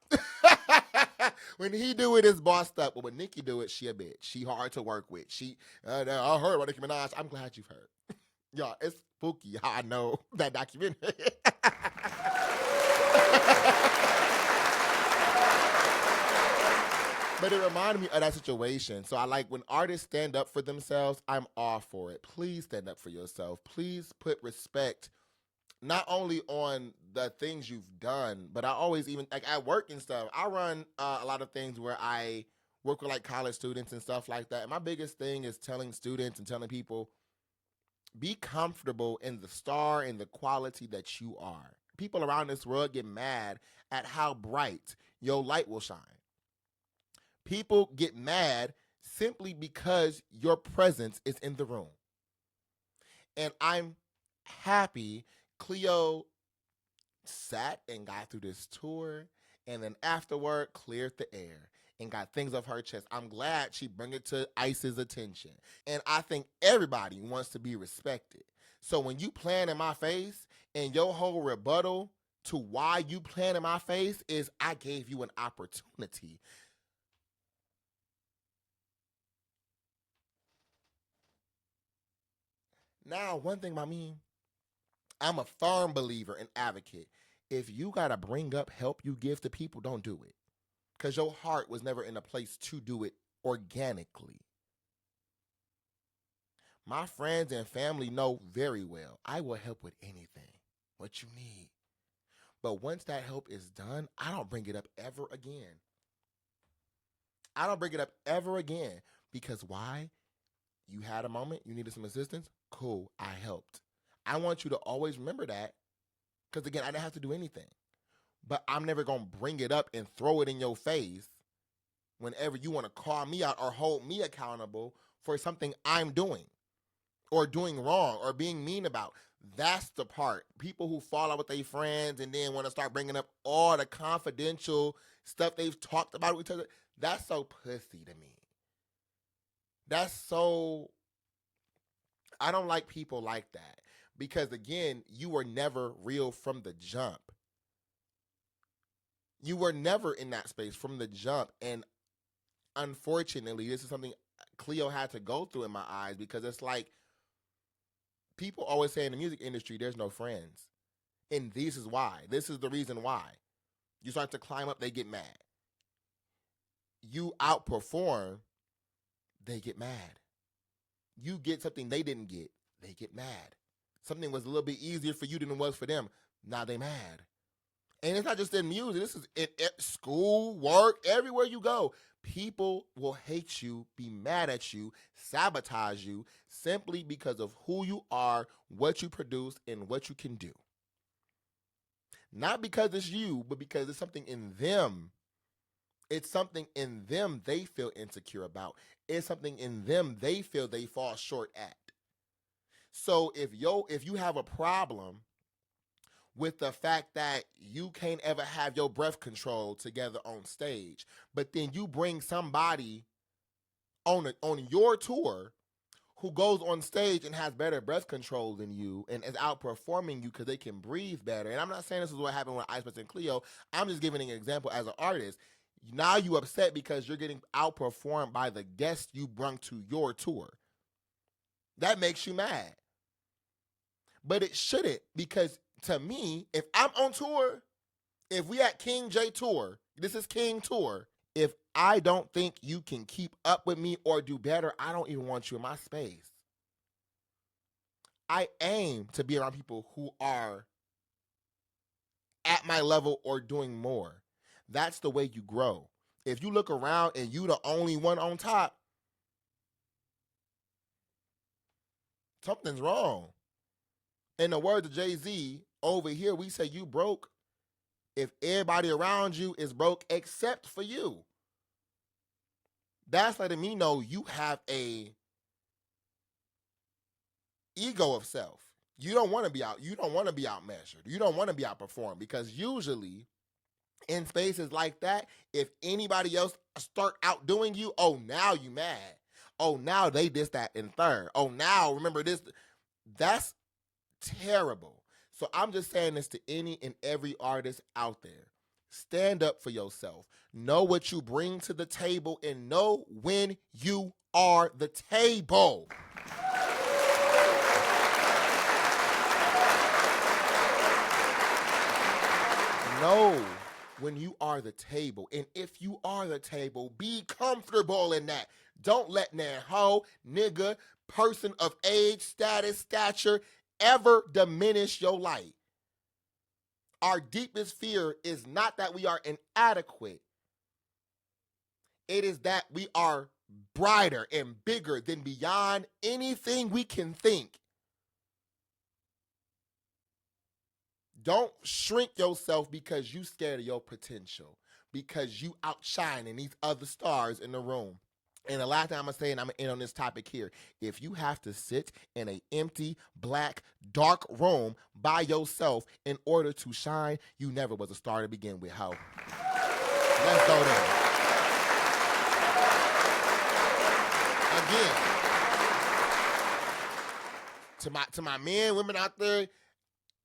When he do it, it's bossed up. But when Nicki do it, she a bitch. She hard to work with. I heard about Nicki Minaj. I'm glad you've heard. Y'all, it's spooky how I know that documentary. But it reminded me of that situation. So I like when artists stand up for themselves, I'm all for it. Please stand up for yourself. Please put respect not only on the things you've done, but I always, even like at work and stuff, I run a lot of things where I work with like college students and stuff like that. And my biggest thing is telling students and telling people, be comfortable in the star and the quality that you are. People around this world get mad at how bright your light will shine. People get mad simply because your presence is in the room. And I'm happy Cleo sat and got through this tour, and then afterward cleared the air and got things off her chest. I'm glad she bring it to ICE's attention. And I think everybody wants to be respected. So when you playing in my face and your whole rebuttal to why you playing in my face is I gave you an opportunity. Now, one thing about me, I'm a firm believer and advocate. If you got to bring up help you give to people, don't do it. Because your heart was never in a place to do it organically. My friends and family know very well I will help with anything, what you need. But once that help is done, I don't bring it up ever again. I don't bring it up ever again. Because why? You had a moment, you needed some assistance? Cool, I helped. I want you to always remember that. Because again, I didn't have to do anything. But I'm never going to bring it up and throw it in your face whenever you want to call me out or hold me accountable for something I'm doing or doing wrong or being mean about. That's the part. People who fall out with their friends and then want to start bringing up all the confidential stuff they've talked about with each other. That's so pussy to me. That's so... I don't like people like that. Because again, you were never real from the jump. You were never in that space from the jump. And unfortunately, this is something Cleo had to go through in my eyes, because it's like people always say in the music industry, there's no friends. And this is why. This is the reason why. You start to climb up, they get mad. You outperform, they get mad. You get something they didn't get, they get mad. Something was a little bit easier for you than it was for them. Now they mad. And it's not just in music. This is in school, work, everywhere you go. People will hate you, be mad at you, sabotage you simply because of who you are, what you produce, and what you can do. Not because it's you, but because it's something in them. It's something in them they feel insecure about. It's something in them they feel they fall short at. So if you have a problem with the fact that you can't ever have your breath control together on stage, but then you bring somebody on your tour who goes on stage and has better breath control than you and is outperforming you because they can breathe better. And I'm not saying this is what happened with Ice and Cleo. I'm just giving an example as an artist. Now you upset because you're getting outperformed by the guests you brought to your tour. That makes you mad. But it shouldn't, because to me, if I'm on tour, if we at King J Tour, this is King Tour, if I don't think you can keep up with me or do better, I don't even want you in my space. I aim to be around people who are at my level or doing more. That's the way you grow. If you look around and you the only one on top, something's wrong. In the words of Jay-Z, over here we say you broke if everybody around you is broke except for you. That's letting me know you have a ego of self. You don't want to be out. You don't want to be outmeasured. You don't want to be outperformed, because usually in spaces like that, if anybody else start outdoing you, oh, now you mad. Oh, now they this, that, and third. Oh, now remember this. That's terrible. So I'm just saying this to any and every artist out there. Stand up for yourself. Know what you bring to the table and know when you are the table. Know when you are the table. And if you are the table, be comfortable in that. Don't let that hoe, nigga, person of age, status, stature ever diminish your light. Our deepest fear is not that we are inadequate. It is that we are brighter and bigger than beyond anything we can think. Don't shrink yourself because you scared of your potential, because you outshining these other stars in the room. And the last thing I'm going to say, and I'm going to end on this topic here. If you have to sit in an empty, black, dark room by yourself in order to shine, you never was a star to begin with, ho. Let's go there. Again, to my men, women out there,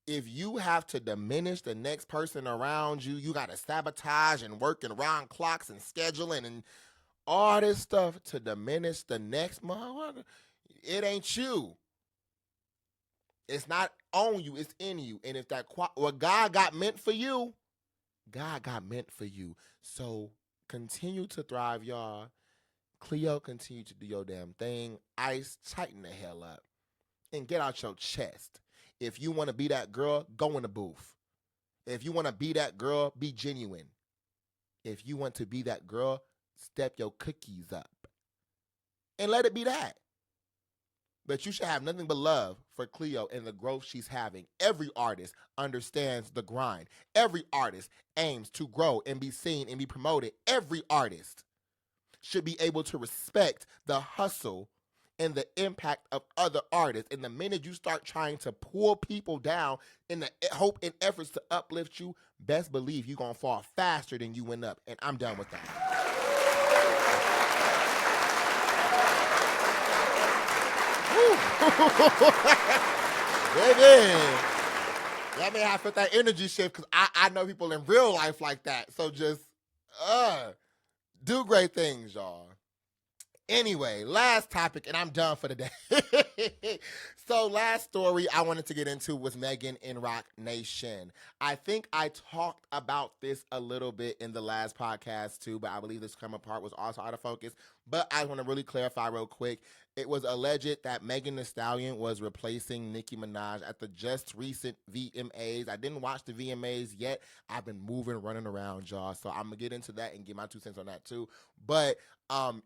if you have to diminish the next person around you, you got to sabotage and work around clocks and scheduling and all this stuff to diminish the next motherfucker. It ain't you. It's not on you. It's in you. And if that what God got meant for you, God got meant for you. So continue to thrive, y'all. Cleo, continue to do your damn thing. Ice, tighten the hell up and get out your chest. If you want to be that girl, go in the booth. If you want to be that girl, be genuine. If you want to be that girl, step your cookies up. And let it be that. But you should have nothing but love for Cleo and the growth she's having. Every artist understands the grind. Every artist aims to grow and be seen and be promoted. Every artist should be able to respect the hustle and the impact of other artists. And the minute you start trying to pull people down in the hope and efforts to uplift you, best believe you're going to fall faster than you went up. And I'm done with that. Baby, y'all may have felt that energy shift because I know people in real life like that. So just do great things, y'all. Anyway, last topic, and I'm done for the day. So last story I wanted to get into was Megan in RocNation. I think I talked about this a little bit in the last podcast too, but I believe this come apart was also out of focus. But I want to really clarify real quick. It was alleged that Megan Thee Stallion was replacing Nicki Minaj at the just recent VMAs. I didn't watch the VMAs yet. I've been running around, y'all. So I'm going to get into that and give my 2 cents on that too. But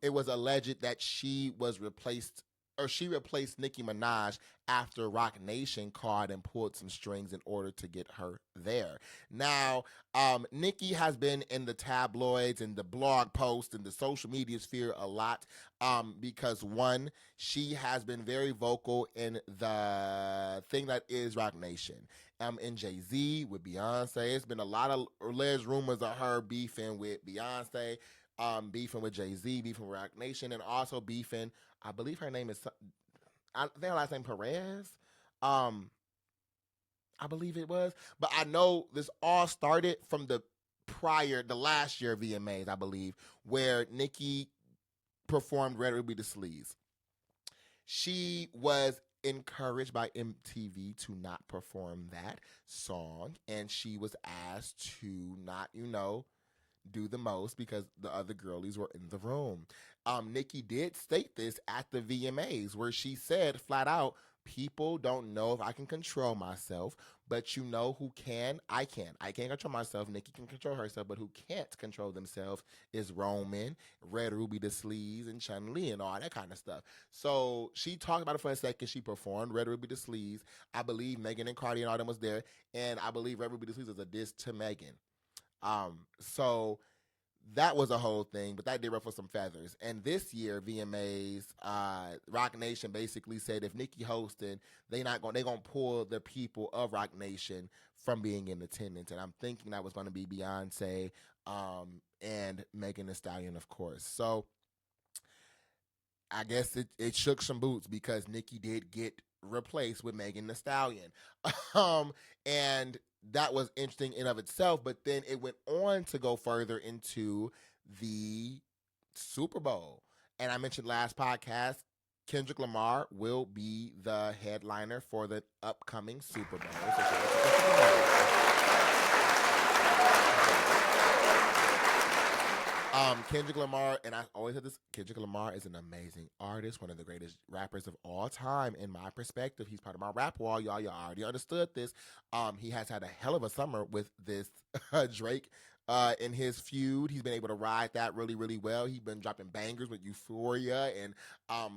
it was alleged that she replaced Nicki Minaj after RocNation called and pulled some strings in order to get her there. Now, Nicki has been in the tabloids and the blog posts and the social media sphere a lot because, one, she has been very vocal in the thing that is RocNation. And Jay-Z with Beyonce. It's been a lot of alleged rumors of her beefing with Beyonce, beefing with Jay-Z, beefing with RocNation, and also beefing, I believe her name is, I think her last name Perez. I believe it was. But I know this all started from the last year VMAs, I believe, where Nicki performed Red Ruby the Sleaze. She was encouraged by MTV to not perform that song, and she was asked to not, do the most because the other girlies were in the room. Nicki did state this at the VMAs where she said flat out, people don't know if I can control myself, but you know who can? I can. I can't control myself. Nicki can control herself, but who can't control themselves is Roman, Red Ruby the Sleaze, and Chun-Li and all that kind of stuff. So she talked about it for a second. She performed Red Ruby the Sleaze. I believe Megan and Cardi and all them was there, and I believe Red Ruby the Sleaze was a diss to Megan. So that was a whole thing, but that did ruffle some feathers. And this year, VMAs, RocNation basically said if Nicki hosting, they gonna pull the people of RocNation from being in attendance. And I'm thinking that was gonna be Beyonce, and Megan Thee Stallion, of course. So I guess it shook some boots because Nicki did get replaced with Megan Thee Stallion. And that was interesting in of itself, but then it went on to go further into the Super Bowl. And I mentioned last podcast, Kendrick Lamar will be the headliner for the upcoming Super Bowl. Kendrick Lamar, and I always said this, Kendrick Lamar is an amazing artist, one of the greatest rappers of all time, in my perspective. He's part of my rap wall, y'all. Y'all already understood this. He has had a hell of a summer with this Drake in his feud. He's been able to ride that really, really well. He's been dropping bangers with Euphoria and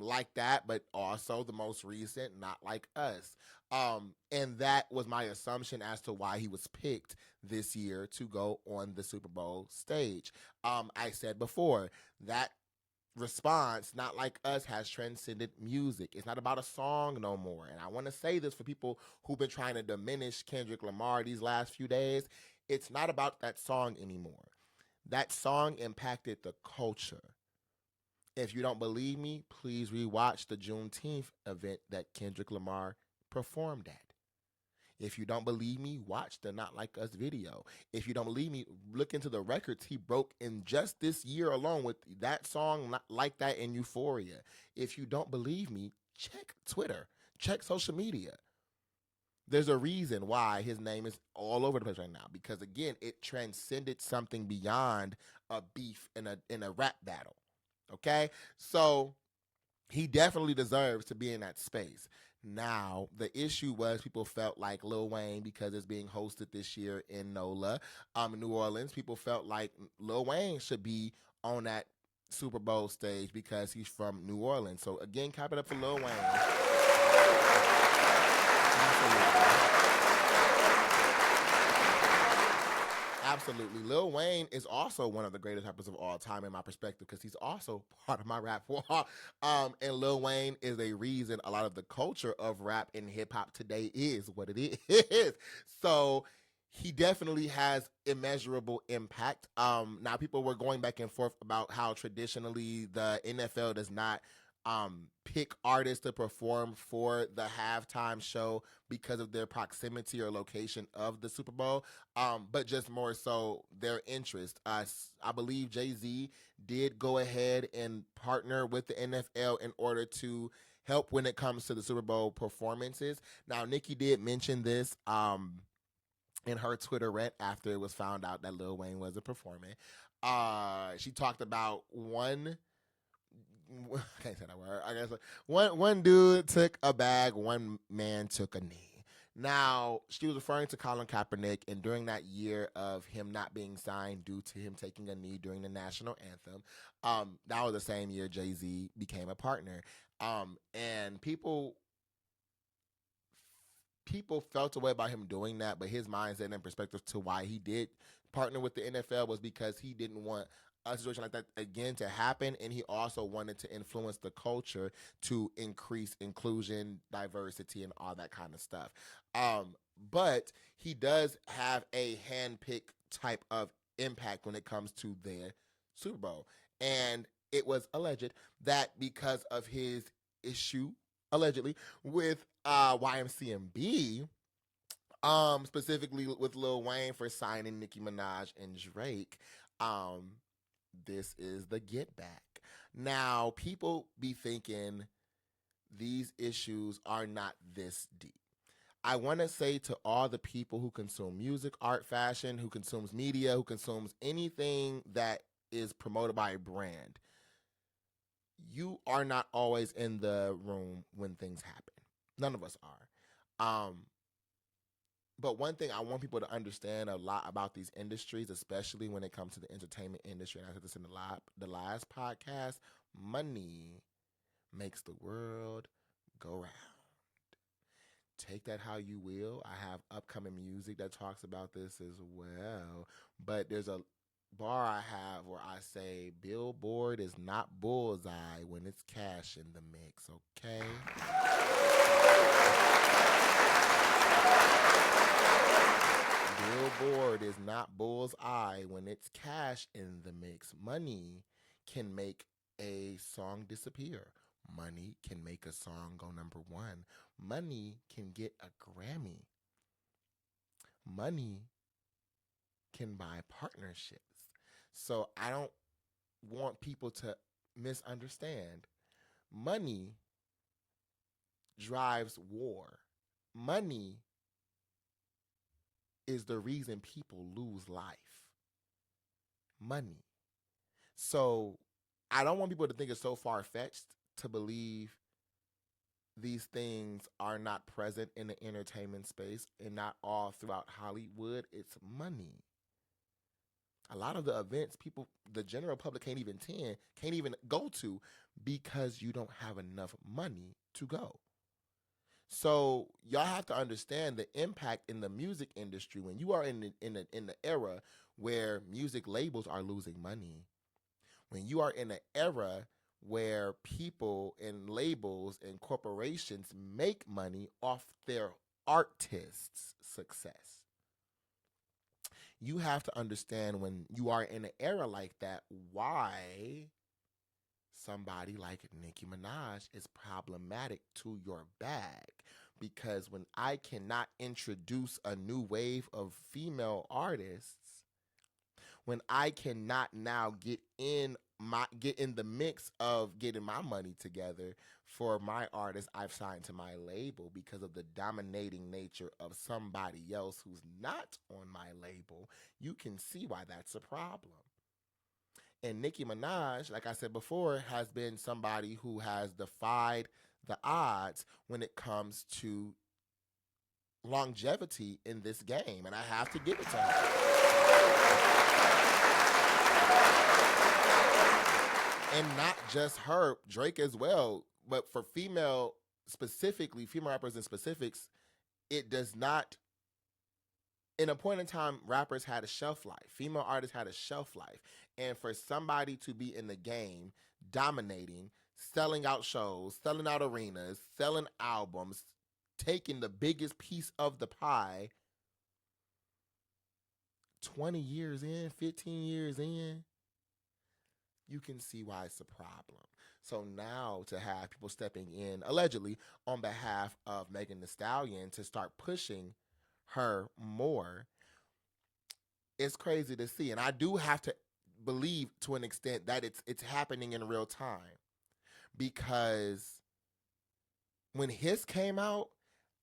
Like That, but also the most recent, Not Like Us. And that was my assumption as to why he was picked this year to go on the Super Bowl stage. I said before that response, Not Like Us, has transcended music. It's not about a song no more. And I want to say this for people who've been trying to diminish Kendrick Lamar these last few days. It's not about that song anymore. That song impacted the culture. If you don't believe me, please rewatch the Juneteenth event that Kendrick Lamar performed at. If you don't believe me, watch the Not Like Us video. If you don't believe me, look into the records he broke in just this year alone with that song, Not Like That, and Euphoria. If you don't believe me, check Twitter, check social media. There's a reason why his name is all over the place right now, because again, it transcended something beyond a beef in a rap battle. Okay? So he definitely deserves to be in that space. Now, the issue was people felt like Lil Wayne, because it's being hosted this year in NOLA, New Orleans, people felt like Lil Wayne should be on that Super Bowl stage because he's from New Orleans. So again, clap it up for Lil Wayne. Absolutely. Lil Wayne is also one of the greatest rappers of all time in my perspective, because he's also part of my rap wall. And Lil Wayne is a reason a lot of the culture of rap and hip hop today is what it is. So he definitely has immeasurable impact. Now people were going back and forth about how traditionally the NFL does not pick artists to perform for the halftime show because of their proximity or location of the Super Bowl, but just more so their interest. I believe Jay-Z did go ahead and partner with the NFL in order to help when it comes to the Super Bowl performances. Now, Nicki did mention this in her Twitter rant after it was found out that Lil Wayne wasn't performing. She talked about I can't say that word. I guess one dude took a bag, one man took a knee. Now, she was referring to Colin Kaepernick, and during that year of him not being signed due to him taking a knee during the national anthem, that was the same year Jay-Z became a partner. And people felt a way about him doing that, but his mindset and perspective to why he did partner with the NFL was because he didn't want a situation like that again to happen, and he also wanted to influence the culture to increase inclusion, diversity, and all that kind of stuff. But he does have a handpicked type of impact when it comes to the Super Bowl, and it was alleged that because of his issue, allegedly, with YMCMB, specifically with Lil Wayne for signing Nicki Minaj and Drake, this is the get back. Now, people be thinking these issues are not this deep. I want to say to all the people who consume music, art, fashion, who consumes media, who consumes anything that is promoted by a brand, you are not always in the room when things happen. None of us are. But one thing I want people to understand a lot about these industries, especially when it comes to the entertainment industry, and I said this in the last podcast, money makes the world go round. Take that how you will. I have upcoming music that talks about this as well. But there's a bar I have where I say, Billboard is not bullseye when it's cash in the mix, okay? Billboard is not bullseye when it's cash in the mix. Money can make a song disappear. Money can make a song go number one. Money can get a Grammy. Money can buy partnerships. So I don't want people to misunderstand. Money drives war. Money is the reason people lose life. Money. So I don't want people to think it's so far-fetched to believe these things are not present in the entertainment space and not all throughout Hollywood. It's money. A lot of the events the general public can't even go to because you don't have enough money to go. So y'all have to understand the impact in the music industry when you are in the era where music labels are losing money. When you are in an era where people and labels and corporations make money off their artists' success. You have to understand when you are in an era like that, why somebody like Nicki Minaj is problematic to your bag. Because when I cannot introduce a new wave of female artists, when I cannot now get in the mix of getting my money together for my artists I've signed to my label because of the dominating nature of somebody else who's not on my label, you can see why that's a problem. And Nicki Minaj, like I said before, has been somebody who has defied the odds when it comes to longevity in this game, and I have to give it to her. And not just her, Drake as well, but for female rappers in specifics, it does not. In a point in time, rappers had a shelf life. Female artists had a shelf life. And for somebody to be in the game, dominating, selling out shows, selling out arenas, selling albums, taking the biggest piece of the pie, 20 years in, 15 years in, you can see why it's a problem. So now to have people stepping in, allegedly, on behalf of Megan Thee Stallion to start pushing her more, it's crazy to see. And I do have to believe to an extent that it's happening in real time, because when his came out,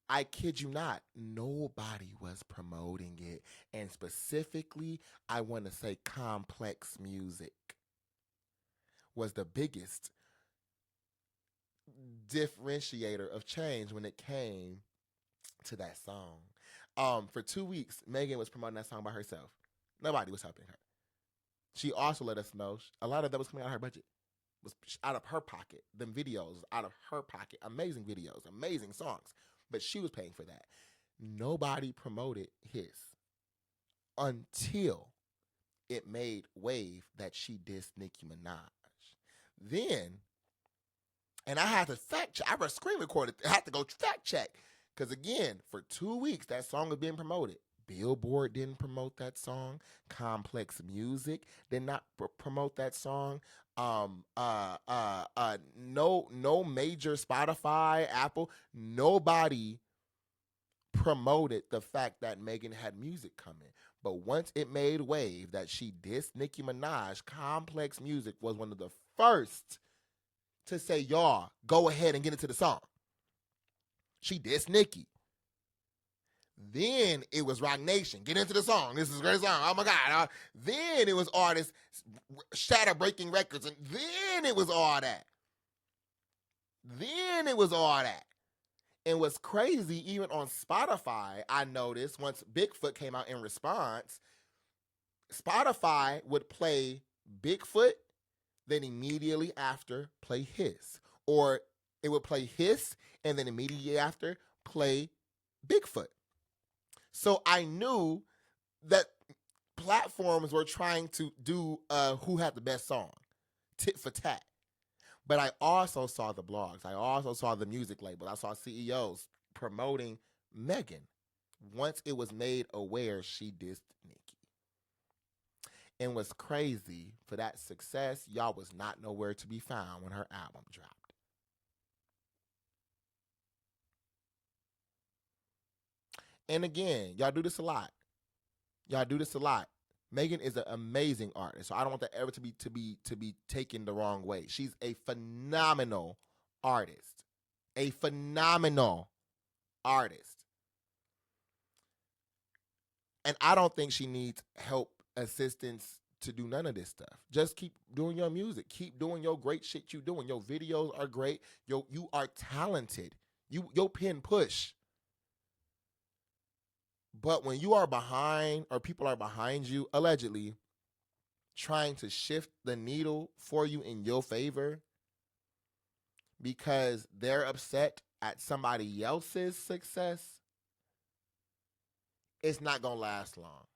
I kid you not, nobody was promoting it. And specifically, I want to say Complex Music was the biggest differentiator of change when it came to that song. For 2 weeks, Megan was promoting that song by herself. Nobody was helping her. She also let us know a lot of that was coming out of her budget, was out of her pocket. Them videos out of her pocket. Amazing videos, amazing songs. But she was paying for that. Nobody promoted his until it made wave that she dissed Nicki Minaj. Then, and I had to fact check. I screen recorded. I had to go fact check. Because again, for 2 weeks, that song was being promoted. Billboard didn't promote that song. Complex Music did not promote that song. No major Spotify, Apple, nobody promoted the fact that Megan had music coming. But once it made wave that she dissed Nicki Minaj, Complex Music was one of the first to say, y'all, go ahead and get into the song. She dissed Nicki. Then it was RocNation. Get into the song. This is a great song. Oh, my God. Then it was artists shatter-breaking records. And then it was all that. And what's crazy, even on Spotify, I noticed once Bigfoot came out in response, Spotify would play Bigfoot, then immediately after play Hiss. Or it would play Hiss, and then immediately after play Bigfoot. So I knew that platforms were trying to do who had the best song, tit for tat. But I also saw the blogs. I also saw the music label. I saw CEOs promoting Megan once it was made aware she dissed Nicki. And what's crazy, for that success, y'all was not nowhere to be found when her album dropped. And again, y'all do this a lot. Megan is an amazing artist, so I don't want that ever to be taken the wrong way. She's a phenomenal artist. And I don't think she needs help, assistance to do none of this stuff. Just keep doing your music. Keep doing your great shit you doing. Your videos are great. You are talented. Your pen push. But when you are behind, or people are behind you, allegedly, trying to shift the needle for you in your favor because they're upset at somebody else's success, it's not going to last long.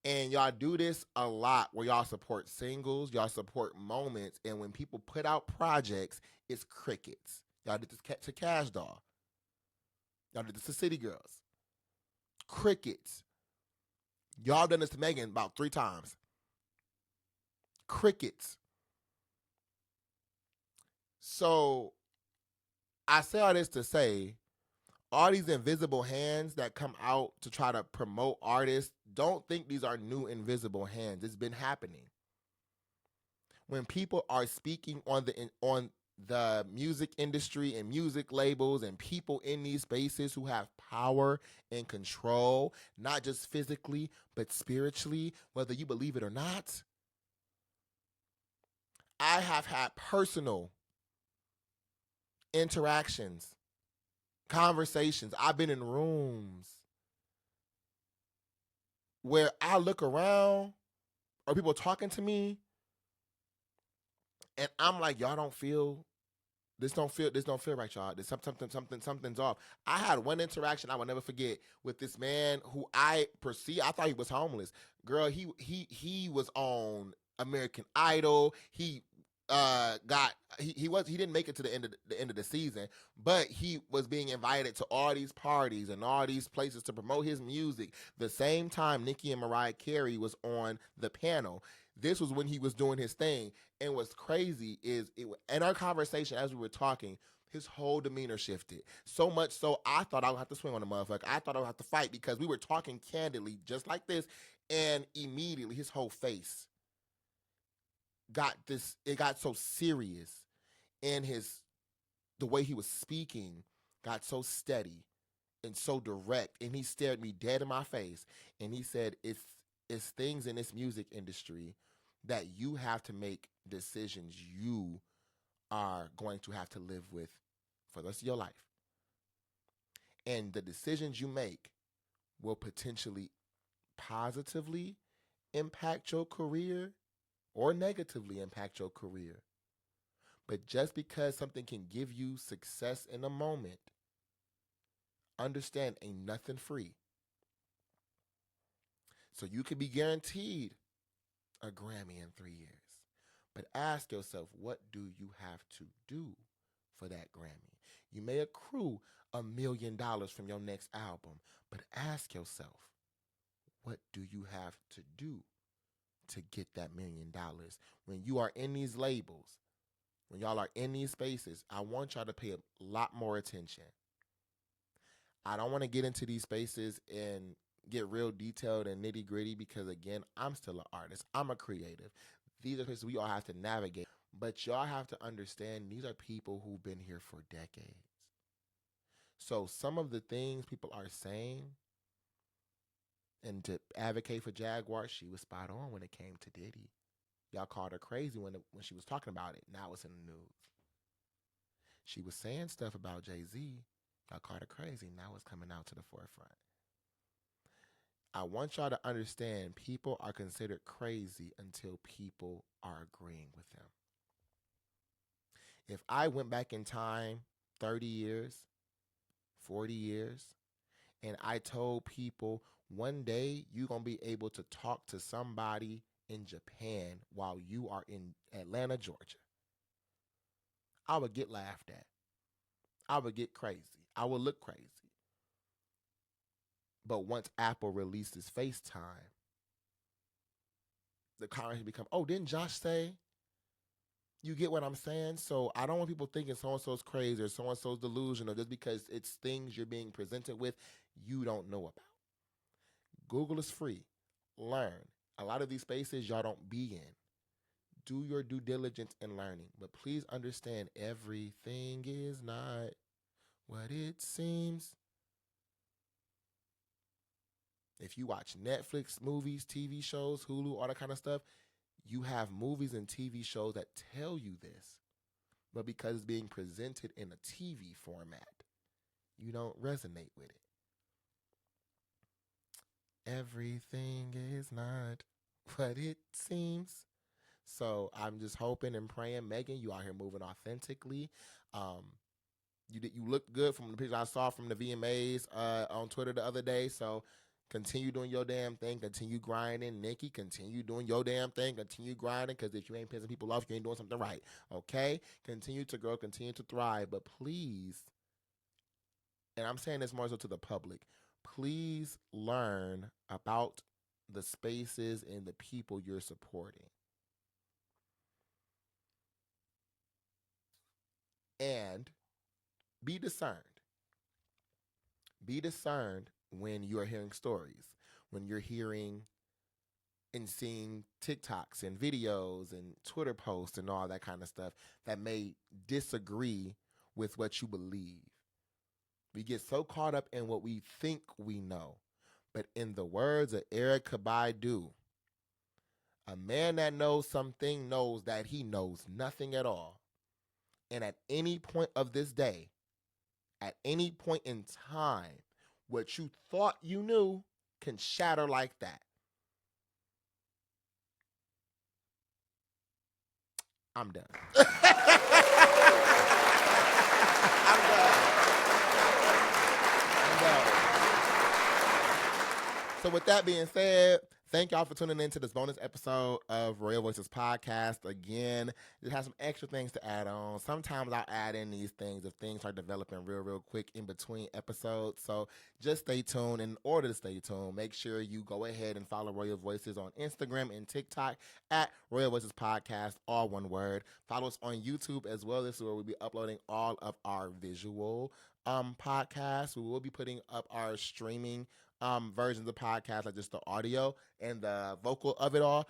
And y'all do this a lot where y'all support singles, y'all support moments, and when people put out projects, it's crickets. Y'all did this to Cash Doll. Y'all did this to City Girls. Crickets. Y'all done this to Megan about 3 times. Crickets. So I say all this to say, all these invisible hands that come out to try to promote artists, don't think these are new invisible hands. It's been happening. When people are speaking on the music industry and music labels and people in these spaces who have power and control, not just physically, but spiritually, whether you believe it or not, I have had personal interactions, conversations. I've been in rooms where I look around or people talking to me and I'm like, y'all don't feel this don't feel right, y'all. There's something's off. I had one interaction I will never forget with this man who I thought he was homeless. Girl, he was on American Idol. He didn't make it to the end of the season, but he was being invited to all these parties and all these places to promote his music. The same time Nicki and Mariah Carey was on the panel. This was when he was doing his thing. And what's crazy is, in our conversation as we were talking, his whole demeanor shifted. So much so, I thought I would have to swing on the motherfucker. I thought I would have to fight because we were talking candidly, just like this, and immediately his whole face it got so serious, and the way he was speaking got so steady and so direct, and he stared me dead in my face, and he said, it's things in this music industry that you have to make decisions you are going to have to live with for the rest of your life. And the decisions you make will potentially positively impact your career or negatively impact your career. But just because something can give you success in a moment, understand ain't nothing free. So you could be guaranteed a Grammy in 3 years. But ask yourself, what do you have to do for that Grammy? You may accrue $1 million from your next album, but ask yourself, what do you have to do to get that $1 million? When you are in these labels, when y'all are in these spaces, I want y'all to pay a lot more attention. I don't want to get into these spaces and get real detailed and nitty gritty because, again, I'm still an artist. I'm a creative. These are places we all have to navigate. But y'all have to understand these are people who've been here for decades. So some of the things people are saying, and to advocate for Jaguar, she was spot on when it came to Diddy. Y'all called her crazy when she was talking about it. Now it's in the news. She was saying stuff about Jay-Z. Y'all called her crazy. Now it's coming out to the forefront. I want y'all to understand people are considered crazy until people are agreeing with them. If I went back in time 30 years, 40 years, and I told people one day you're going to be able to talk to somebody in Japan while you are in Atlanta, Georgia, I would get laughed at. I would get crazy. I would look crazy. But once Apple releases FaceTime, the conversation become, oh, didn't Josh say? You get what I'm saying? So I don't want people thinking so-and-so's crazy or so-and-so's delusional just because it's things you're being presented with you don't know about. Google is free. Learn. A lot of these spaces y'all don't be in. Do your due diligence in learning. But please understand, everything is not what it seems. If you watch Netflix, movies, TV shows, Hulu, all that kind of stuff, you have movies and TV shows that tell you this. But because it's being presented in a TV format, you don't resonate with it. Everything is not what it seems. So I'm just hoping and praying, Megan, you out here moving authentically. You look good from the picture I saw from the VMAs on Twitter the other day. So Continue doing your damn thing. Continue grinding. Nikki, continue doing your damn thing. Continue grinding, because if you ain't pissing people off, you ain't doing something right. Okay? Continue to grow. Continue to thrive. But please, and I'm saying this more so to the public, please learn about the spaces and the people you're supporting. And be discerned. Be discerned when you are hearing stories, when you're hearing and seeing TikToks and videos and Twitter posts and all that kind of stuff that may disagree with what you believe. We get so caught up in what we think we know. But in the words of Erykah Badu, a man that knows something knows that he knows nothing at all. And at any point of this day, at any point in time, what you thought you knew can shatter like that. I'm done. I'm done. So with that being said, thank y'all for tuning in to this bonus episode of Royal Voices Podcast. Again, it has some extra things to add on. Sometimes I'll add in these things if things are developing real quick in between episodes. So just stay tuned. In order to stay tuned, make sure you go ahead and follow Royal Voices on Instagram and TikTok at Royal Voices Podcast, all one word. Follow us on YouTube as well. This is where we'll be uploading all of our visual podcasts. We will be putting up our streaming versions of podcasts, like just the audio and the vocal of it all,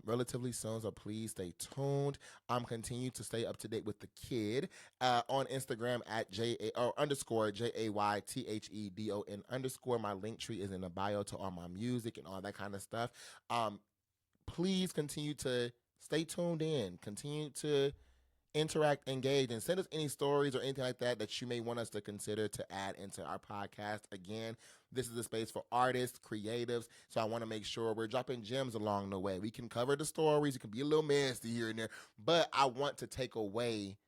relatively soon. So please stay tuned. Continue to stay up to date with the kid on Instagram at _JAYTHEDON_. My link tree is in the bio to all my music and all that kind of stuff. Please continue to stay tuned in. Continue to interact, engage, and send us any stories or anything like that that you may want us to consider to add into our podcast. Again, this is a space for artists, creatives, so I want to make sure we're dropping gems along the way. We can cover the stories. It can be a little messy here and there, but I want to take away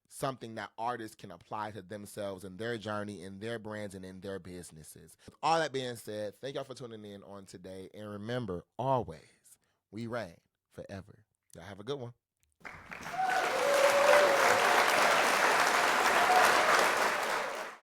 something that artists can apply to themselves and their journey, in their brands, and in their businesses. With all that being said, thank y'all for tuning in on today, and remember, always, we reign forever. Y'all have a good one.